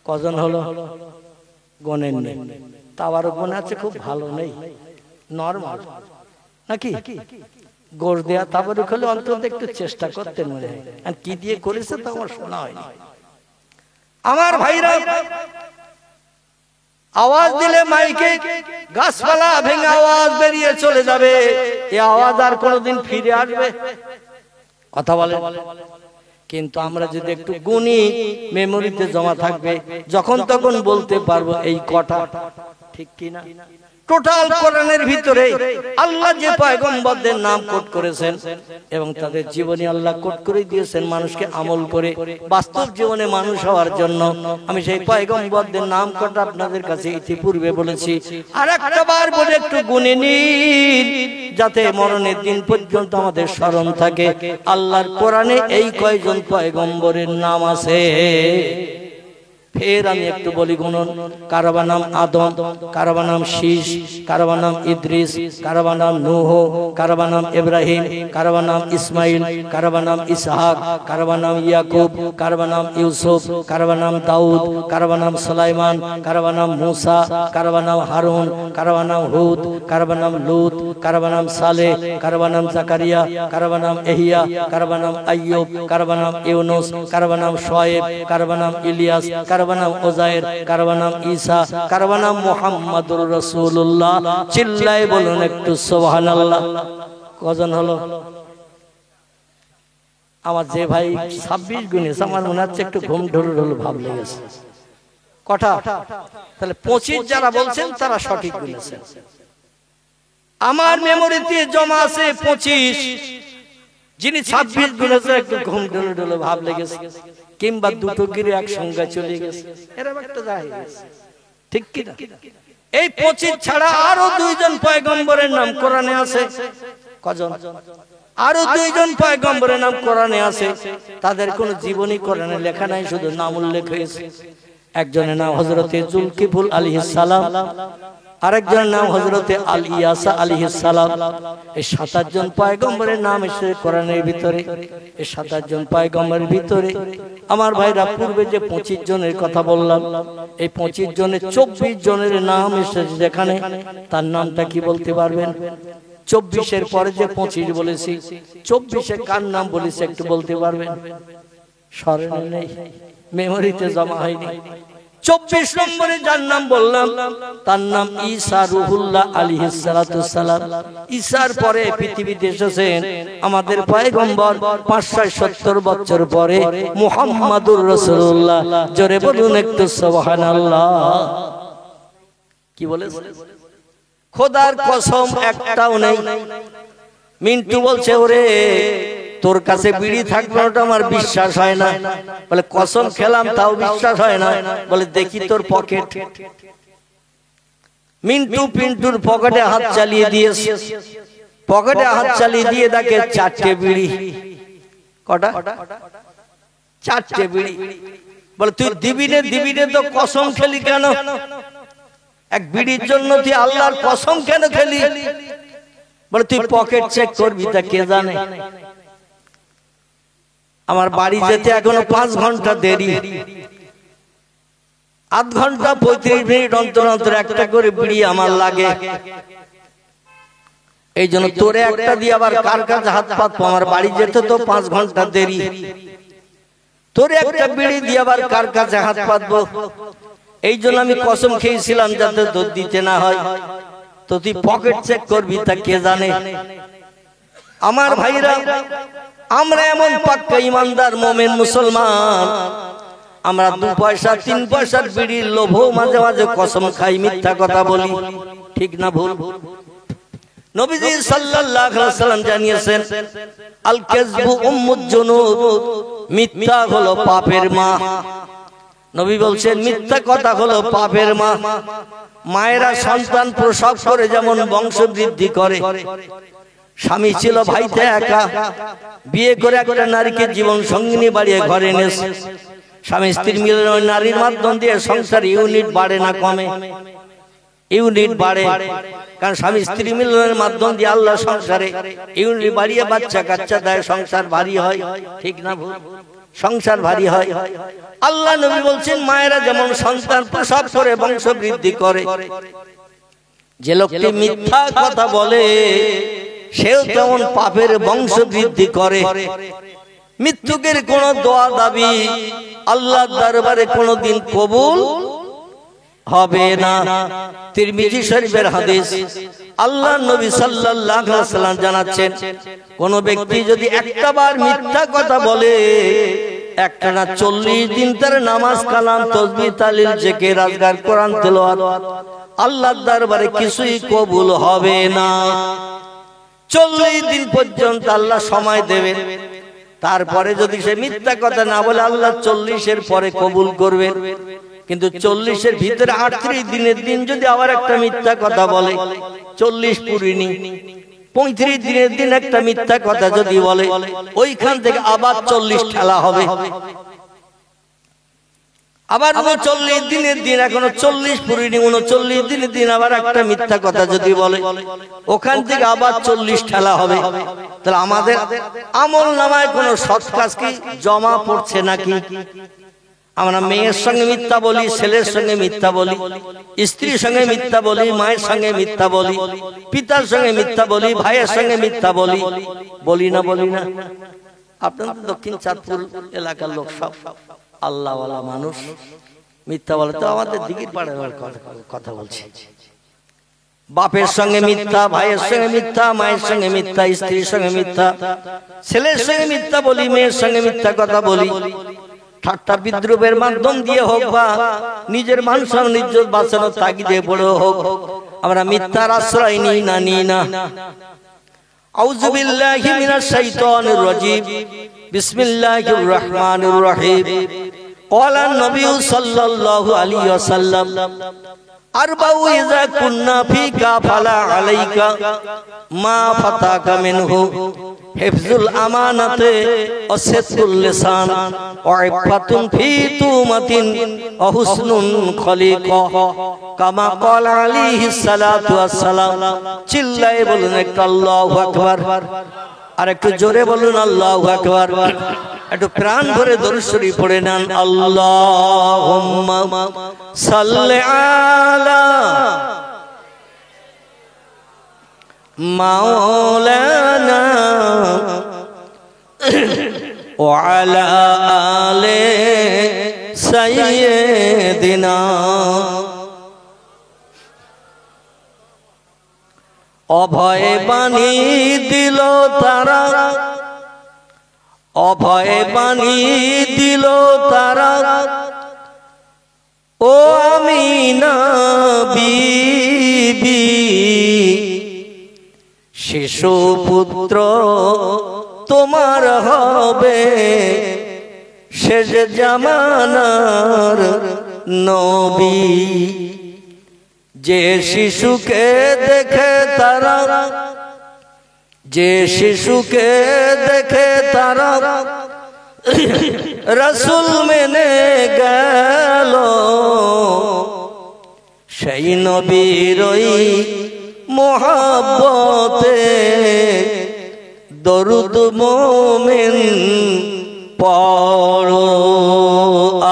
A: কজন হলো? গণেন নেই। তাবারক মনে আছে খুব ভালো নেই, নরমাল নাকি? গোর দেয়া তাবারক হলে অন্তত একটু চেষ্টা করতেন মনে হয়। আর কি দিয়ে করেছে তা আমার শোনা হয়নি। আমার ভাইরা, আওয়াজ দিলে মাইকে গাছপালা ভেঙে আওয়াজ বেরিয়ে চলে যাবে, এই আওয়াজ আর কোনোদিন ফিরে আসবে? কথা বলে। কিন্তু আমরা যদি একটু গুনি, মেমোরিতে জমা থাকবে, যখন তখন বলতে পারবো এই কটা, ঠিক কি না? টোটাল কোরআনের ভিতরে আল্লাহ যে পয়গম্বরদের নাম কোট করেছেন এবং তাদের জীবনী আল্লাহ কোট করে দিয়েছেন মানুষকে আমল করে বাস্তব জীবনে মানুষ হওয়ার জন্য। আমি সেই পয়গম্বরদের নাম কোট আপনাদের কাছে ইতিপূর্বে বলেছি, আর একটা বার বলে একটু গুনে নিন যাতে মরণের দিন পর্যন্ত আমাদের স্মরণ থাকে। আল্লাহর কোরআনে এই কয়জন পয়গম্বরের নাম আছে। ফের আমি একটু বলি গুণন। কারবা নাম আদম, কারবা নাম শীষ, কারবা নাম ইদ্রিস, কারবা নাম নূহ, কারবা নাম ইব্রাহিম, কারবা নাম ইসমাইল, কারবা নাম ইসহাক, কারবা নাম ইয়াকুব, কারবা নাম ইউসুফ, কারবা নাম দাউদ, কারবা নাম সুলাইমান, কারবা নাম মুসা, কারবা নাম হারুন, কারবা নাম হুদ, কারবা নাম লুত, কারবা নাম সালেহ, কারবা নাম জাকারিয়া, কারবা নাম এহিয়া, কারবা নাম আইয়ুব, কারবা নাম ইউনুস, কারবা নাম শুআয়ব, কারবা নাম ইলিয়াস, কারবা নাম উযায়ের, কারবা নাম ঈসা, কারবা নাম মুহাম্মাদুর রাসূলুল্লাহ। চিল্লায়ে বলুন একটু সুবহানাল্লাহ। কজন হলো? আমার যে ভাই 26 গুণেছে আমার মনে হচ্ছে একটু ঘুম ঢুল ভাব লেগেছে। কটা? তাহলে 25 যারা বলছেন তারা সঠিক গুনেছেন। আমার মেমোরিতে জমা আছে 25, যিনি 26 গুনেছে একটু ঘুম ঢুল ভাব লেগেছে, কিংবা দুটো গিরে একসঙ্গে চলে গেছে, এরকম একটা যায় গেছে। ঠিক কি না? এই 25 ছাড়া আরো 2 জন পয়গম্বরের নাম কোরআনে আছে। কজন? আরো 2 জন পয়গম্বরের নাম কোরআনে আছে, তাদের কোনো জীবনী কোরআনে লেখা নাই, শুধু নাম উল্লেখ হয়েছে। একজনের নাম হযরতে জুলকিফুল আলাইহিস সালাম, আরেকজনের নাম হযরতে আল ইয়াসা আলাইহিস সালাম। এই 27 জন পয়গম্বরের নাম এসেছে কোরআনের ভিতরে। এই 27 জন পয়গম্বরের ভিতরে আমার ভাইরা পূর্বে যে 25 জনের কথা বললাম, এই 25 জনের 24 জনের নাম এসেছে যেখানে, তার নামটা কি বলতে পারবেন? 24 পরে যে 25 বলেছি, 24 কার নাম বলেছি একটু বলতে পারবেন? স্মরণে নেই, মেমোরিতে জমা হয়নি। 24 নম্বরে যার নাম বললাম তার নাম ঈসা রুহুল্লাহ আলাইহিস সালাতু সালাম। ঈসার পরে পৃথিবীতে এসেছেন আমাদের পয়গম্বর 570 বছর পরে মুহাম্মাদুর রাসূলুল্লাহ। জোরে বলুন একটু সুবহানাল্লাহ। কি বলেছে? খোদার কসম একটাও নেই। মিন্টু বলছে ওরে তোর কাছে বিড়ি থাকবে ওটা আমার বিশ্বাস হয় না। বলে কসম খেলাম তাও বিশ্বাস হয় না। বলে দেখি তোর পকেট। মিন্টু পিন্টুর পকেটে হাত চালিয়ে দিয়েছে, পকেটে হাত চালিয়ে দিয়ে দেখে 4টে বিড়ি। কটা? 4টে বিড়ি। বলে তুই দিবি নে তো কসম খেলি কেন? এক বিড়ির জন্য তুই আল্লাহর কসম কেন খেলি? বলে তুই পকেট চেক করবি, তা কে জানে? আমার বাড়ি যেতে এখনো 5 ঘন্টা দেরি, আধ ঘন্টা 35 মিনিট অন্তর অন্তর একটা করে বিড়ি আমার লাগে। এই জন্য তোরে একটা দিয়ে আবার কার কাছে হাত পাতবো? আমার বাড়ি যেতে তো 5 ঘন্টা দেরি, তোরে একটা বিড়ি দিয়ে আবার কার কাছে হাত পাতবো? এই জন্য আমি কসম খেয়েছিলাম যাতে তোর দিতে না হয়। তো তুই পকেট চেক করবি, তা কে জানে? আমার ভাইরা, আমরা এমন পাক্কা ইমানদার মুমিন মুসলমান, আমরা 2 পয়সা 3 পয়সার বিড়ির লোভে মাঝে মাঝে কসম খাই, মিথ্যা কথা বলি। ঠিক না ভুল? নবীজি সাল্লাল্লাহু আলাইহি ওয়াসাল্লাম জানিয়েছেন আল কাযবু উম্মুজ জুনুব, মিথ্যা হলো পাপের মা। নবী বলছেন মিথ্যা কথা হলো পাপের মা। মায়েরা সন্তান প্রসব করে যেমন বংশ বৃদ্ধি করে, স্বামী ছিল ভাইতে একা, বিয়ে করে একটা নারীকে জীবন সঙ্গিনী বাড়িয়ে ঘরে এনেছে। স্বামী স্ত্রীর মিলন ওই নারীর মাধ্যম দিয়ে সংসার ইউনিট বাড়ে না কমে? ইউনিট বাড়ে, কারণ স্বামী স্ত্রী মিলনের মাধ্যম দিয়ে আল্লাহ সংসারে ইউনিট বাড়িয়ে বাচ্চা কাচ্চা দেয়, সংসার ভারী হয়। ঠিক না ভুল? সংসার ভারী হয়। আল্লাহ নবী বলছেন মায়েরা যেমন সন্তান প্রসব করে বংশ বৃদ্ধি করে, যে লোকটি মিথ্যা কথা বলে সেও তেমন পাপের বংশ বৃদ্ধি করে। মৃত্যুকের কোন দোয়া দাবি আল্লাহর দরবারে কোনদিন কবুল হবে না। তিরমিজি শরীফের হাদিস, আল্লাহ নবী সাল্লাল্লাহু আলাইহি ওয়াসাল্লাম জানাচ্ছেন কোন ব্যক্তি যদি একটা বার মিথ্যা কথা বলে, একটানা 40 দিন তার নামাজ কালাম তাসবিহ তাহলিল জিকির আজকার কোরআন তেলাওয়াত আল্লাহর দরবারে কিছুই কবুল হবে না। 40 দিন পর্যন্ত আল্লাহ সময় দেবেন, তারপরে যদি সে মিথ্যা কথা না বলে আল্লাহ 40-এর পরে কবুল করবেন। কিন্তু 40-এর ভিতরে 38 দিনের দিন যদি আবার একটা মিথ্যা কথা বলে, 40 পুরিনি, 35 দিনের দিন একটা মিথ্যা কথা যদি বলে, ওইখান থেকে আবার 40 ঠেলা হবে। আবার 39 দিনের দিন, এখনো 40 পুরিনি, 39 দিনের দিন আবার একটা মিথ্যা কথা যদি বলে, ওখান থেকে আবার 40 ঠেলা হবে। তাহলে আমাদের আমল নামায় কোনো সৎ কাজ কি জমা পড়ছে নাকি? আমরা মেয়ের সঙ্গে মিথ্যা বলি, ছেলের সঙ্গে মিথ্যা বলি, স্ত্রীর সঙ্গে মিথ্যা বলি, মায়ের সঙ্গে মিথ্যা বলি, পিতার সঙ্গে মিথ্যা বলি, ভাইয়ের সঙ্গে মিথ্যা বলি, বলি না বলি না? আপনার তো দক্ষিণ চাঁদপুর এলাকার লোক সব আল্লাহওয়ালা মানুষ, মিথ্যা বলে তো আমাদের দিকের পাড়ার কথা বলছি। বাপের সঙ্গে মিথ্যা, ভাইয়ের সঙ্গে মিথ্যা, মায়ের সঙ্গে মিথ্যা, স্ত্রীর সঙ্গে মিথ্যা, ছেলের সঙ্গে মিথ্যা বলি, মেয়ের সঙ্গে মিথ্যা কথা বলি। ঠাট্টা বিদ্রুপের মাধ্যম দিয়ে হোক বা নিজের মান সম্মান ইজ্জত বাঁচানোর তাগিদে পড়ে হোক, আমরা মিথ্যার আশ্রয় নিই না, নিই না। আউযু বিল্লাহি মিনাশ শাইতানির রাজীম, বিসমিল্লাহির রহমানির রহিম। ক্বালা নবী সাল্লাল্লাহু আলাইহি ওয়াসাল্লাম, আরবাউ ইযা কুন্না ফিকা ফালা আলাইকা মা ফাতাকা মিনহু হিফজুল আমানাতে ওয়া সিদকুল লিসান ওয়া ইফাতুন ফি তুমাতিন ওয়া হুসনুন খলিকা কামা ক্বালা আলাইহিস সালাতু ওয়াস সালাম। চিল্লায়ে বলুন একটু আল্লাহু আকবার, আর একটু জোরে বলুন আল্লাহু আকবার। একটু প্রাণ ভরে দরুদ শরীফ পড়ে নেন। আল্লাহুম্মা সাল্লি আলা মাওলানা ওয়া আলা আলি সাইয়্যিদিনা। অভয় বাণী দিল তারা, অভয় বাণী দিল তারা, ও আমিনা বিবি, শিশু পুত্র তোমার হবে, শেষ জামানার নবী। যে শিশুকে দেখে তারা, যে শিশুকে দেখে তারা রাসূল মেনে গেল, সেই নবীর ওই মোহাব্বতে দরুদ মোমিন পড়ো।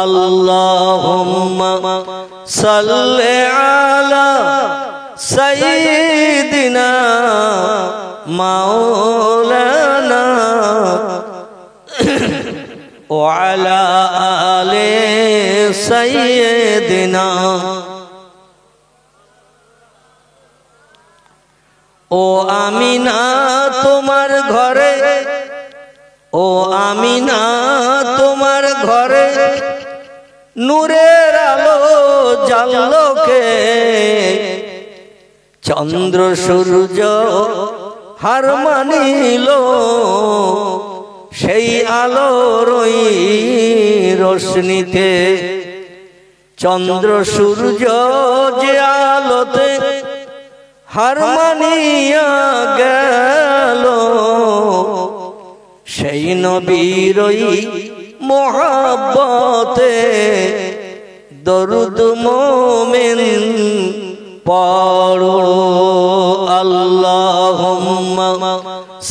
A: আল্লাহুম্মা সাল্লি আলা সাইয়্যিদিনা মাওলানা ওয়া আলা আলি সাইয়্যিদিনা। ও আমিনা তোমার ঘরে, ও আমিনা তোমার ঘরে নূরের আলো জ্বাললো কে, চন্দ্র সূর্য হার মানিল, সেই আলোর ওই রোশনীতে। চন্দ্র সূর্য যে আলোতে হার মানিয়া গেল, সেই নবীর ওই মোহাব্বতে দরুদ মোমিন পড়ো। আল্লাহুম্মা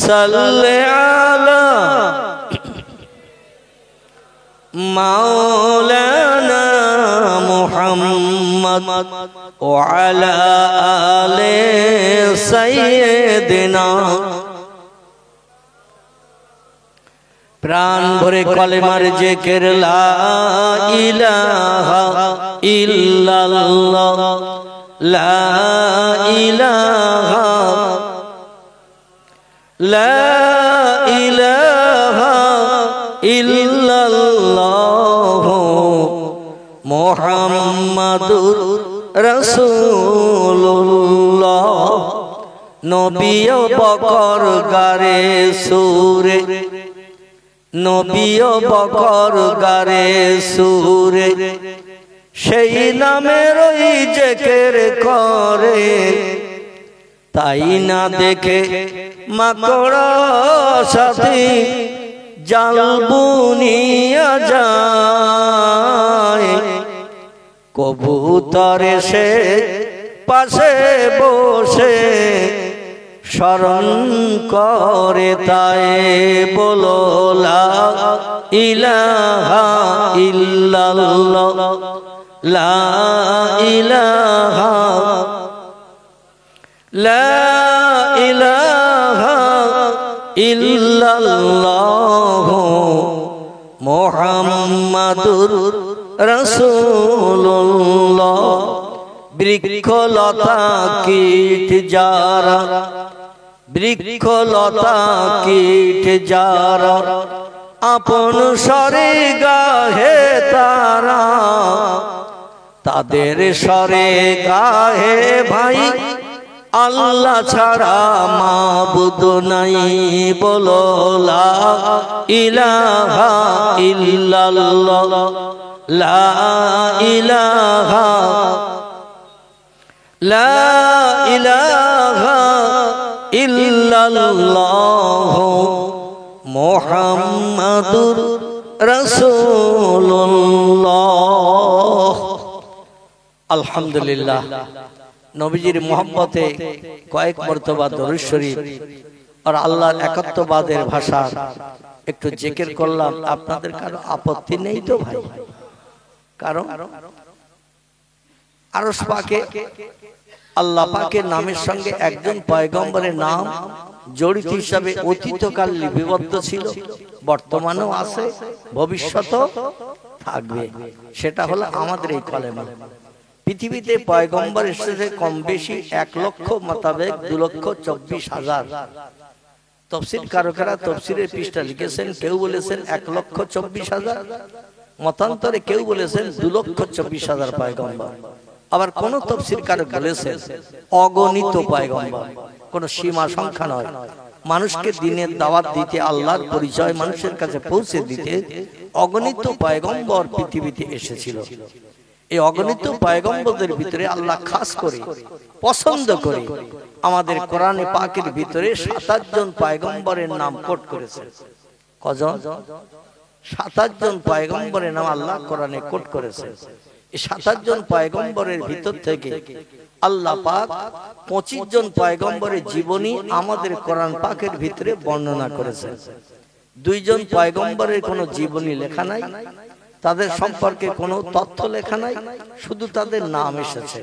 A: সাল্লি আলা মাওলানা মুহাম্মদ ওয়া আলা আলি সাইয়্যিদিনা। প্রাণ ভরে কলেমার জিকির লা ইলাহা ইল্লাল্লাহ, লা ইলাহা, লা ইলাহা ইল্লাল্লাহ মুহাম্মাদুর রাসূলুল্লাহ নবী বকর গারে সুরে নবী বকর গারে সুরে সেই নামের ওই জিকির করে তাই না দেখে মাকড়া সাথী জাল বুনিয়া যায় কবুতর এসে পাশে বসে স্মরণ করে তাই বলো লা ইলাহা ইল্লাল্লাহ লা ইলাহা লা ইলাহা ইল্লাল্লাহ মুহাম্মাদুর রাসূলুল্লাহ বৃক্ষলতা কীট যারা বৃক্ষলতা কীট যারা আপন স্বরে গাহে তারা তাদের স্বরে গাহে ভাই আল্লাহ ছাড়া মাবুদ নাই বলো লা ইলাহা ইল্লাল্লাহ লা ইলাহা লা ইলাহা ইল্লাল্লাহ মুহাম্মাদুর রাসূলুল্লাহ। আলহামদুলিল্লাহ নবীজির মোহাম্মতে কয়েক মর্তবা দরুদ শরীফ আর আল্লাহর একাত্মবাদের ভাষা একটু জিকির করলাম। আপনাদের কারো আপত্তি নেই তো ভাই? কারণ আরশ পাকে আল্লাহ পাকের নামের সঙ্গে একজন পয়গম্বরের নাম জড়িত হিসাবে অতীতকাল লিপিবদ্ধ ছিল, বর্তমানেও আছে, ভবিষ্যতেও থাকবে। সেটা হলো আমাদের এই কলেমা। পৃথিবীতে পয়গম্বর এসেছে কম বেশি 1 লক্ষ মোতাবেক 2,24,000। তফসির কারকেরা তফসিরের পৃষ্ঠা লিখেছেন, কেউ বলেছেন 1,24,000, মতান্তরে কেউ বলেছেন 2,24,000 পয়গম্বর। আবার কোন তফসির কারক বলেছেন অগণিত পয়গম্বর, কোন সীমা সংখ্যা নয়। মানুষকে দ্বীনের দাওয়াত দিতে, আল্লাহর পরিচয় মানুষের কাছে পৌঁছে দিতে অগণিত পয়গম্বর পৃথিবীতে এসেছিল। এই অগণিত পয়গম্বরদের ভিতরে আল্লাহ খাস করে পছন্দ করে আমাদের কোরআনে পাকের ভিতরে 27 জন পয়গম্বরের নাম কোট করেছেন। কজন? 27 জন পয়গম্বরের নাম আল্লাহ কোরআনে কোট করেছেন। এই 27 জন পয়গম্বরের ভিতর থেকে আল্লাহ পাক 25 জন পয়গম্বরের জীবনী আমাদের কোরআন পাকের ভিতরে বর্ণনা করেছেন। 2 জন পয়গম্বরের কোনো জীবনী লেখা নাই, তাদের সম্পর্কে কোনো তথ্য লেখা নাই, শুধু তাদের নাম এসেছে।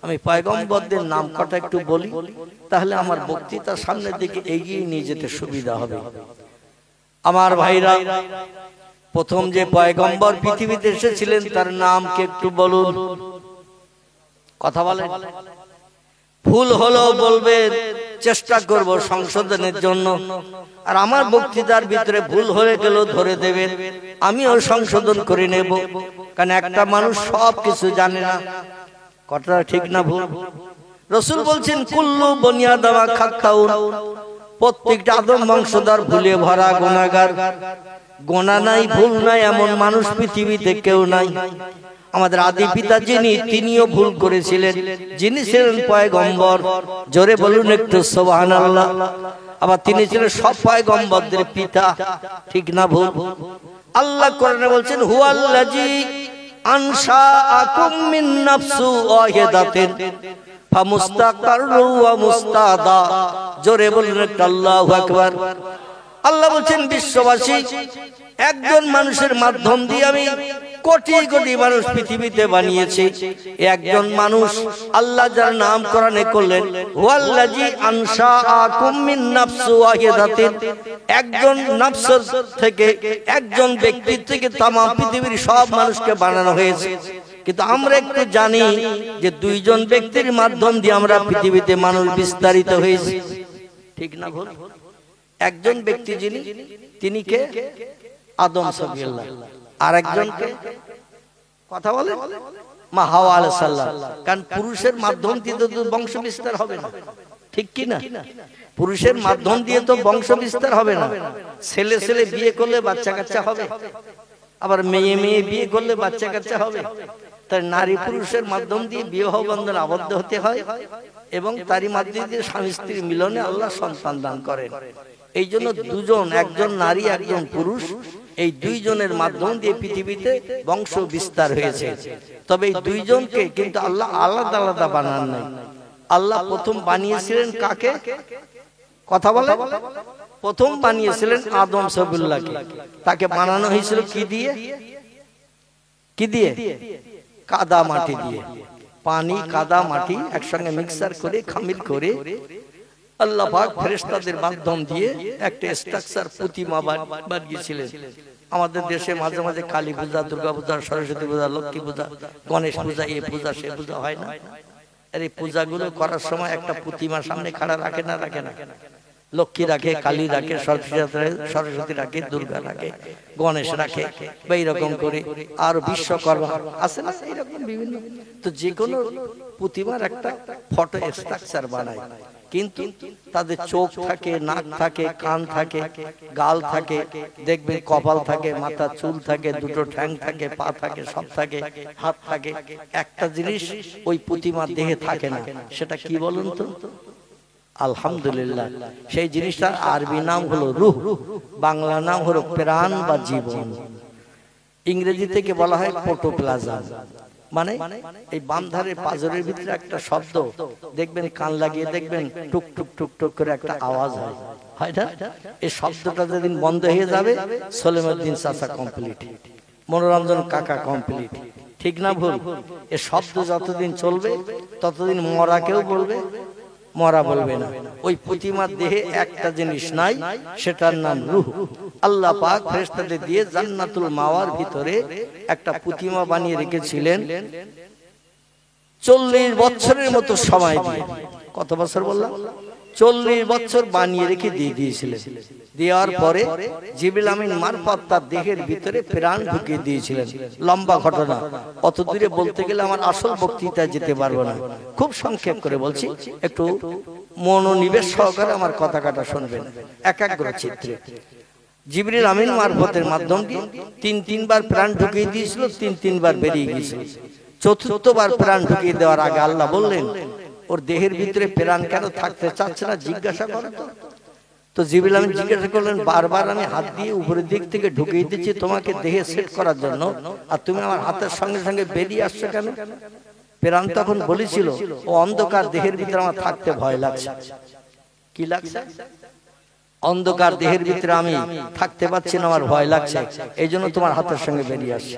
A: আমি পয়গম্বরদের নাম কটা একটু বলি, তাহলে আমার বক্তৃতার সামনের দিকে এগিয়ে নিয়ে যেতে সুবিধা হবে। আমার ভাইরা, প্রথম যে পয়গম্বর পৃথিবীতে এসেছিলেন তার নাম কি একটু বলুন? কথা বলেন। ভুল হলো বলবেন, চেষ্টা করব সংশোধনের জন্য। আর আমার বক্তৃতার ভিতরে ভুল হয়ে গেল ধরে দেবেন, আমিও সংশোধন করে নেব। কারণ একটা মানুষ সব কিছু জানে না। কথাটা ঠিক না ভুল? রাসূল বলছেন কুল্লু বনি আদম খাত্তাউন, প্রত্যেকটা আদম বংশধর ভুলে ভরা গুনাহগার। গোনা নাই, ভুল নাই এমন মানুষ পৃথিবীতে কেউ নাই। আমাদের আদি পিতা যিনি, তিনিও ভুল করেছিলেন, যিনি ছিলেন পয়গম্বর। জোরে বলুন একটু সুবহানাল্লাহ। আবার তিনি ছিলেন সব পয়গম্বরদের পিতা। ঠিক না ভুল? আল্লাহ কোরআনে বলছেন হুয়াল্লাযী আনশাআকুম মিন নাফসি ওয়াহিদাতিন ফামুস্তাকাররু ওয়া মুস্তাদা। জোরে বলুন একটু আল্লাহু আকবার। আল্লাহ বলছেন বিশ্ববাসী, একজন মানুষের মাধ্যম দিয়ে আমি কোটি কোটি মানুষ পৃথিবীতে বানিয়েছি। একজন মানুষ আল্লাহ যার নাম কোরআনে করলেন ওয়াল্লাযী আনশাআকুম মিন নাফসি ওয়াহিদাতিন, একজন নফস থেকে, একজন ব্যক্তি থেকে तमाम পৃথিবীর সব মানুষকে বানানো হয়েছে। কিন্তু আমরা একটু জানি যে 2 জন ব্যক্তির মাধ্যম দিয়ে আমরা পৃথিবীতে মানুষ বিস্তারিত হয়েছে। ঠিক না ভুল? একজন ব্যক্তি যিনি, তিনি কে? আদম সাল্লাল্লাহু। আর একজনকে কথা বলেন মা হাওয়া আলাইহিস সালাম, কারণ পুরুষের মাধ্যম দিয়ে তো বংশ বিস্তার হবে না, ঠিক কি না? পুরুষের মাধ্যম দিয়ে তো বংশ বিস্তার হবে না। ছেলে ছেলে বিয়ে করলে বাচ্চা কাচ্চা হবে, আবার মেয়ে মেয়ে বিয়ে করলে বাচ্চা কাচ্চা হবে। তাই নারী পুরুষের মাধ্যম দিয়ে বিবাহ বন্ধন আবদ্ধ হতে হয় এবং তারই মাধ্যমে দিয়ে স্বামী স্ত্রীর মিলনে আল্লাহ সন্তান দান করেন। এই জন্য দুজন, একজন নারী একজন পুরুষ, এই দুইজনের মাধ্যম দিয়ে পৃথিবীতে বংশ বিস্তার হয়েছে। তবে এই দুইজনকে কিন্তু আল্লাহ আলাদা আলাদা বানান নাই। আল্লাহ প্রথম বানিয়েছিলেন কাকে? কথা বলে, প্রথম বানিয়েছিলেন আদম সফিউল্লাহকে। তাকে বানানো হয়েছিল কি দিয়ে? কি দিয়ে? কাদা মাটি দিয়ে। পানি কাদা মাটি একসঙ্গে মিক্সার করে খামির করে আল্লাহ পাক ফেরেশতাদের মাধ্যম দিয়ে একটা স্ট্রাকচার প্রতিমা বানিয়েছিলেন। আমাদের দেশে মাঝে মাঝে কালী পূজা, দুর্গা পূজা, সরস্বতী পূজা, লক্ষ্মী পূজা, গণেশ পূজা, এই পূজা সে পূজা হয় না? আর এই পূজাগুলো করার সময় একটা প্রতিমা সামনে খাড়া রাখে না? রাখে না? লক্ষ্মী রাখে, কালী রাখে, সরস্বতী রাখে, দুর্গা রাখে, গণেশ রাখে, বা এইরকম করে আর বিশ্বকর্মা আছে না, এইরকম বিভিন্ন। তো যে কোনো প্রতিমার একটা ফটো স্ট্রাকচার বানায়, কিন্তু তাদের চোখ থাকে, নাক থাকে, কান থাকে, গাল থাকে, দেখবেন কপাল থাকে, মাথা চুল থাকে, দুটো ঠ্যাং থাকে, পা থাকে, সব থাকে, হাত থাকে। একটা জিনিস ওই প্রতিমার দেহে থাকে না, সেটা কি বলুন তো? আলহামদুলিল্লাহ, সেই জিনিসটার আরবি নাম হলো রূহ, বাংলা নাম হলো প্রাণ বা জীবন। ইংরেজি থেকে বলা হয় প্রোটোপ্লাজম। মানে এই বাম ধারের পাঁজরের ভিতরে একটা শব্দ দেখবেন, কান লাগিয়ে দেখবেন, টুক টুক টুক টুক করে একটা আওয়াজ হয়, হয় না? এই শব্দটা যেদিন বন্ধ হয়ে যাবে, সলিমউদ্দিন চাচা কমপ্লিট, মনোরঞ্জন কাকা কমপ্লিট, ঠিক না ভুল? এই শব্দ যতদিন চলবে ততদিন মরা কেউ বলবে, মরা বলবে না। ওই প্রতিমার দেহে একটা জিনিস নাই, সেটার নাম রূহ। আল্লাহ পাক ফেরেশতাদের দিয়ে জান্নাতুল মাওয়ার ভিতরে একটা প্রতিমা বানিয়ে রেখেছিলেন 40 বছরের মতো সময় দিয়ে। কত বছর বললাম? 40 বছর বানিয়ে রেখে দিয়ে দিয়েছিলেন। দেওয়ার পরে জিবরিল আমিন মারফত তার দেহের ভিতরে প্রাণ ঢুকিয়ে দিয়েছিলেন। লম্বা ঘটনা, অত দূরে বলতে গেলে আমার আসল বক্তৃতায় যেতে পারবো না, খুব সংক্ষেপ করে বলছি, একটু মনোনিবেশ সহকারে আমার কথা কাটা শুনবেন একাগ্র চিত্রে। জিবরিল আমিন মারফতের মাধ্যম দিয়ে তিনবার প্রাণ ঢুকিয়ে দিয়েছিল, তিনবার বেরিয়ে গিয়েছিল। চতুর্থবার প্রাণ ঢুকিয়ে দেওয়ার আগে আল্লাহ বললেন, ওর দেহের ভিতরে প্রাণ কেন থাকতে চাচ্ছে না, জিজ্ঞাসা করো তো। তো জিবরিল আমিন জিজ্ঞাসা করলেন, বারবার আমি হাত দিয়ে উপরের দিক থেকে ঢুকিয়ে দিচ্ছি তোমাকে দেহে সেট করার জন্য, আর তুমি আমার হাতের সঙ্গে সঙ্গে বেরিয়ে আসছো কেন? প্রাণ তখন বলেছিল, ও অন্ধকার দেহের ভিতরে আমার থাকতে ভয় লাগছে। কি লাগছে? অন্ধকার দেহের ভিতরে আমি থাকতে পারছি না, আমার ভয় লাগছে, এই জন্য তোমার হাতের সঙ্গে বেরিয়ে আসছে।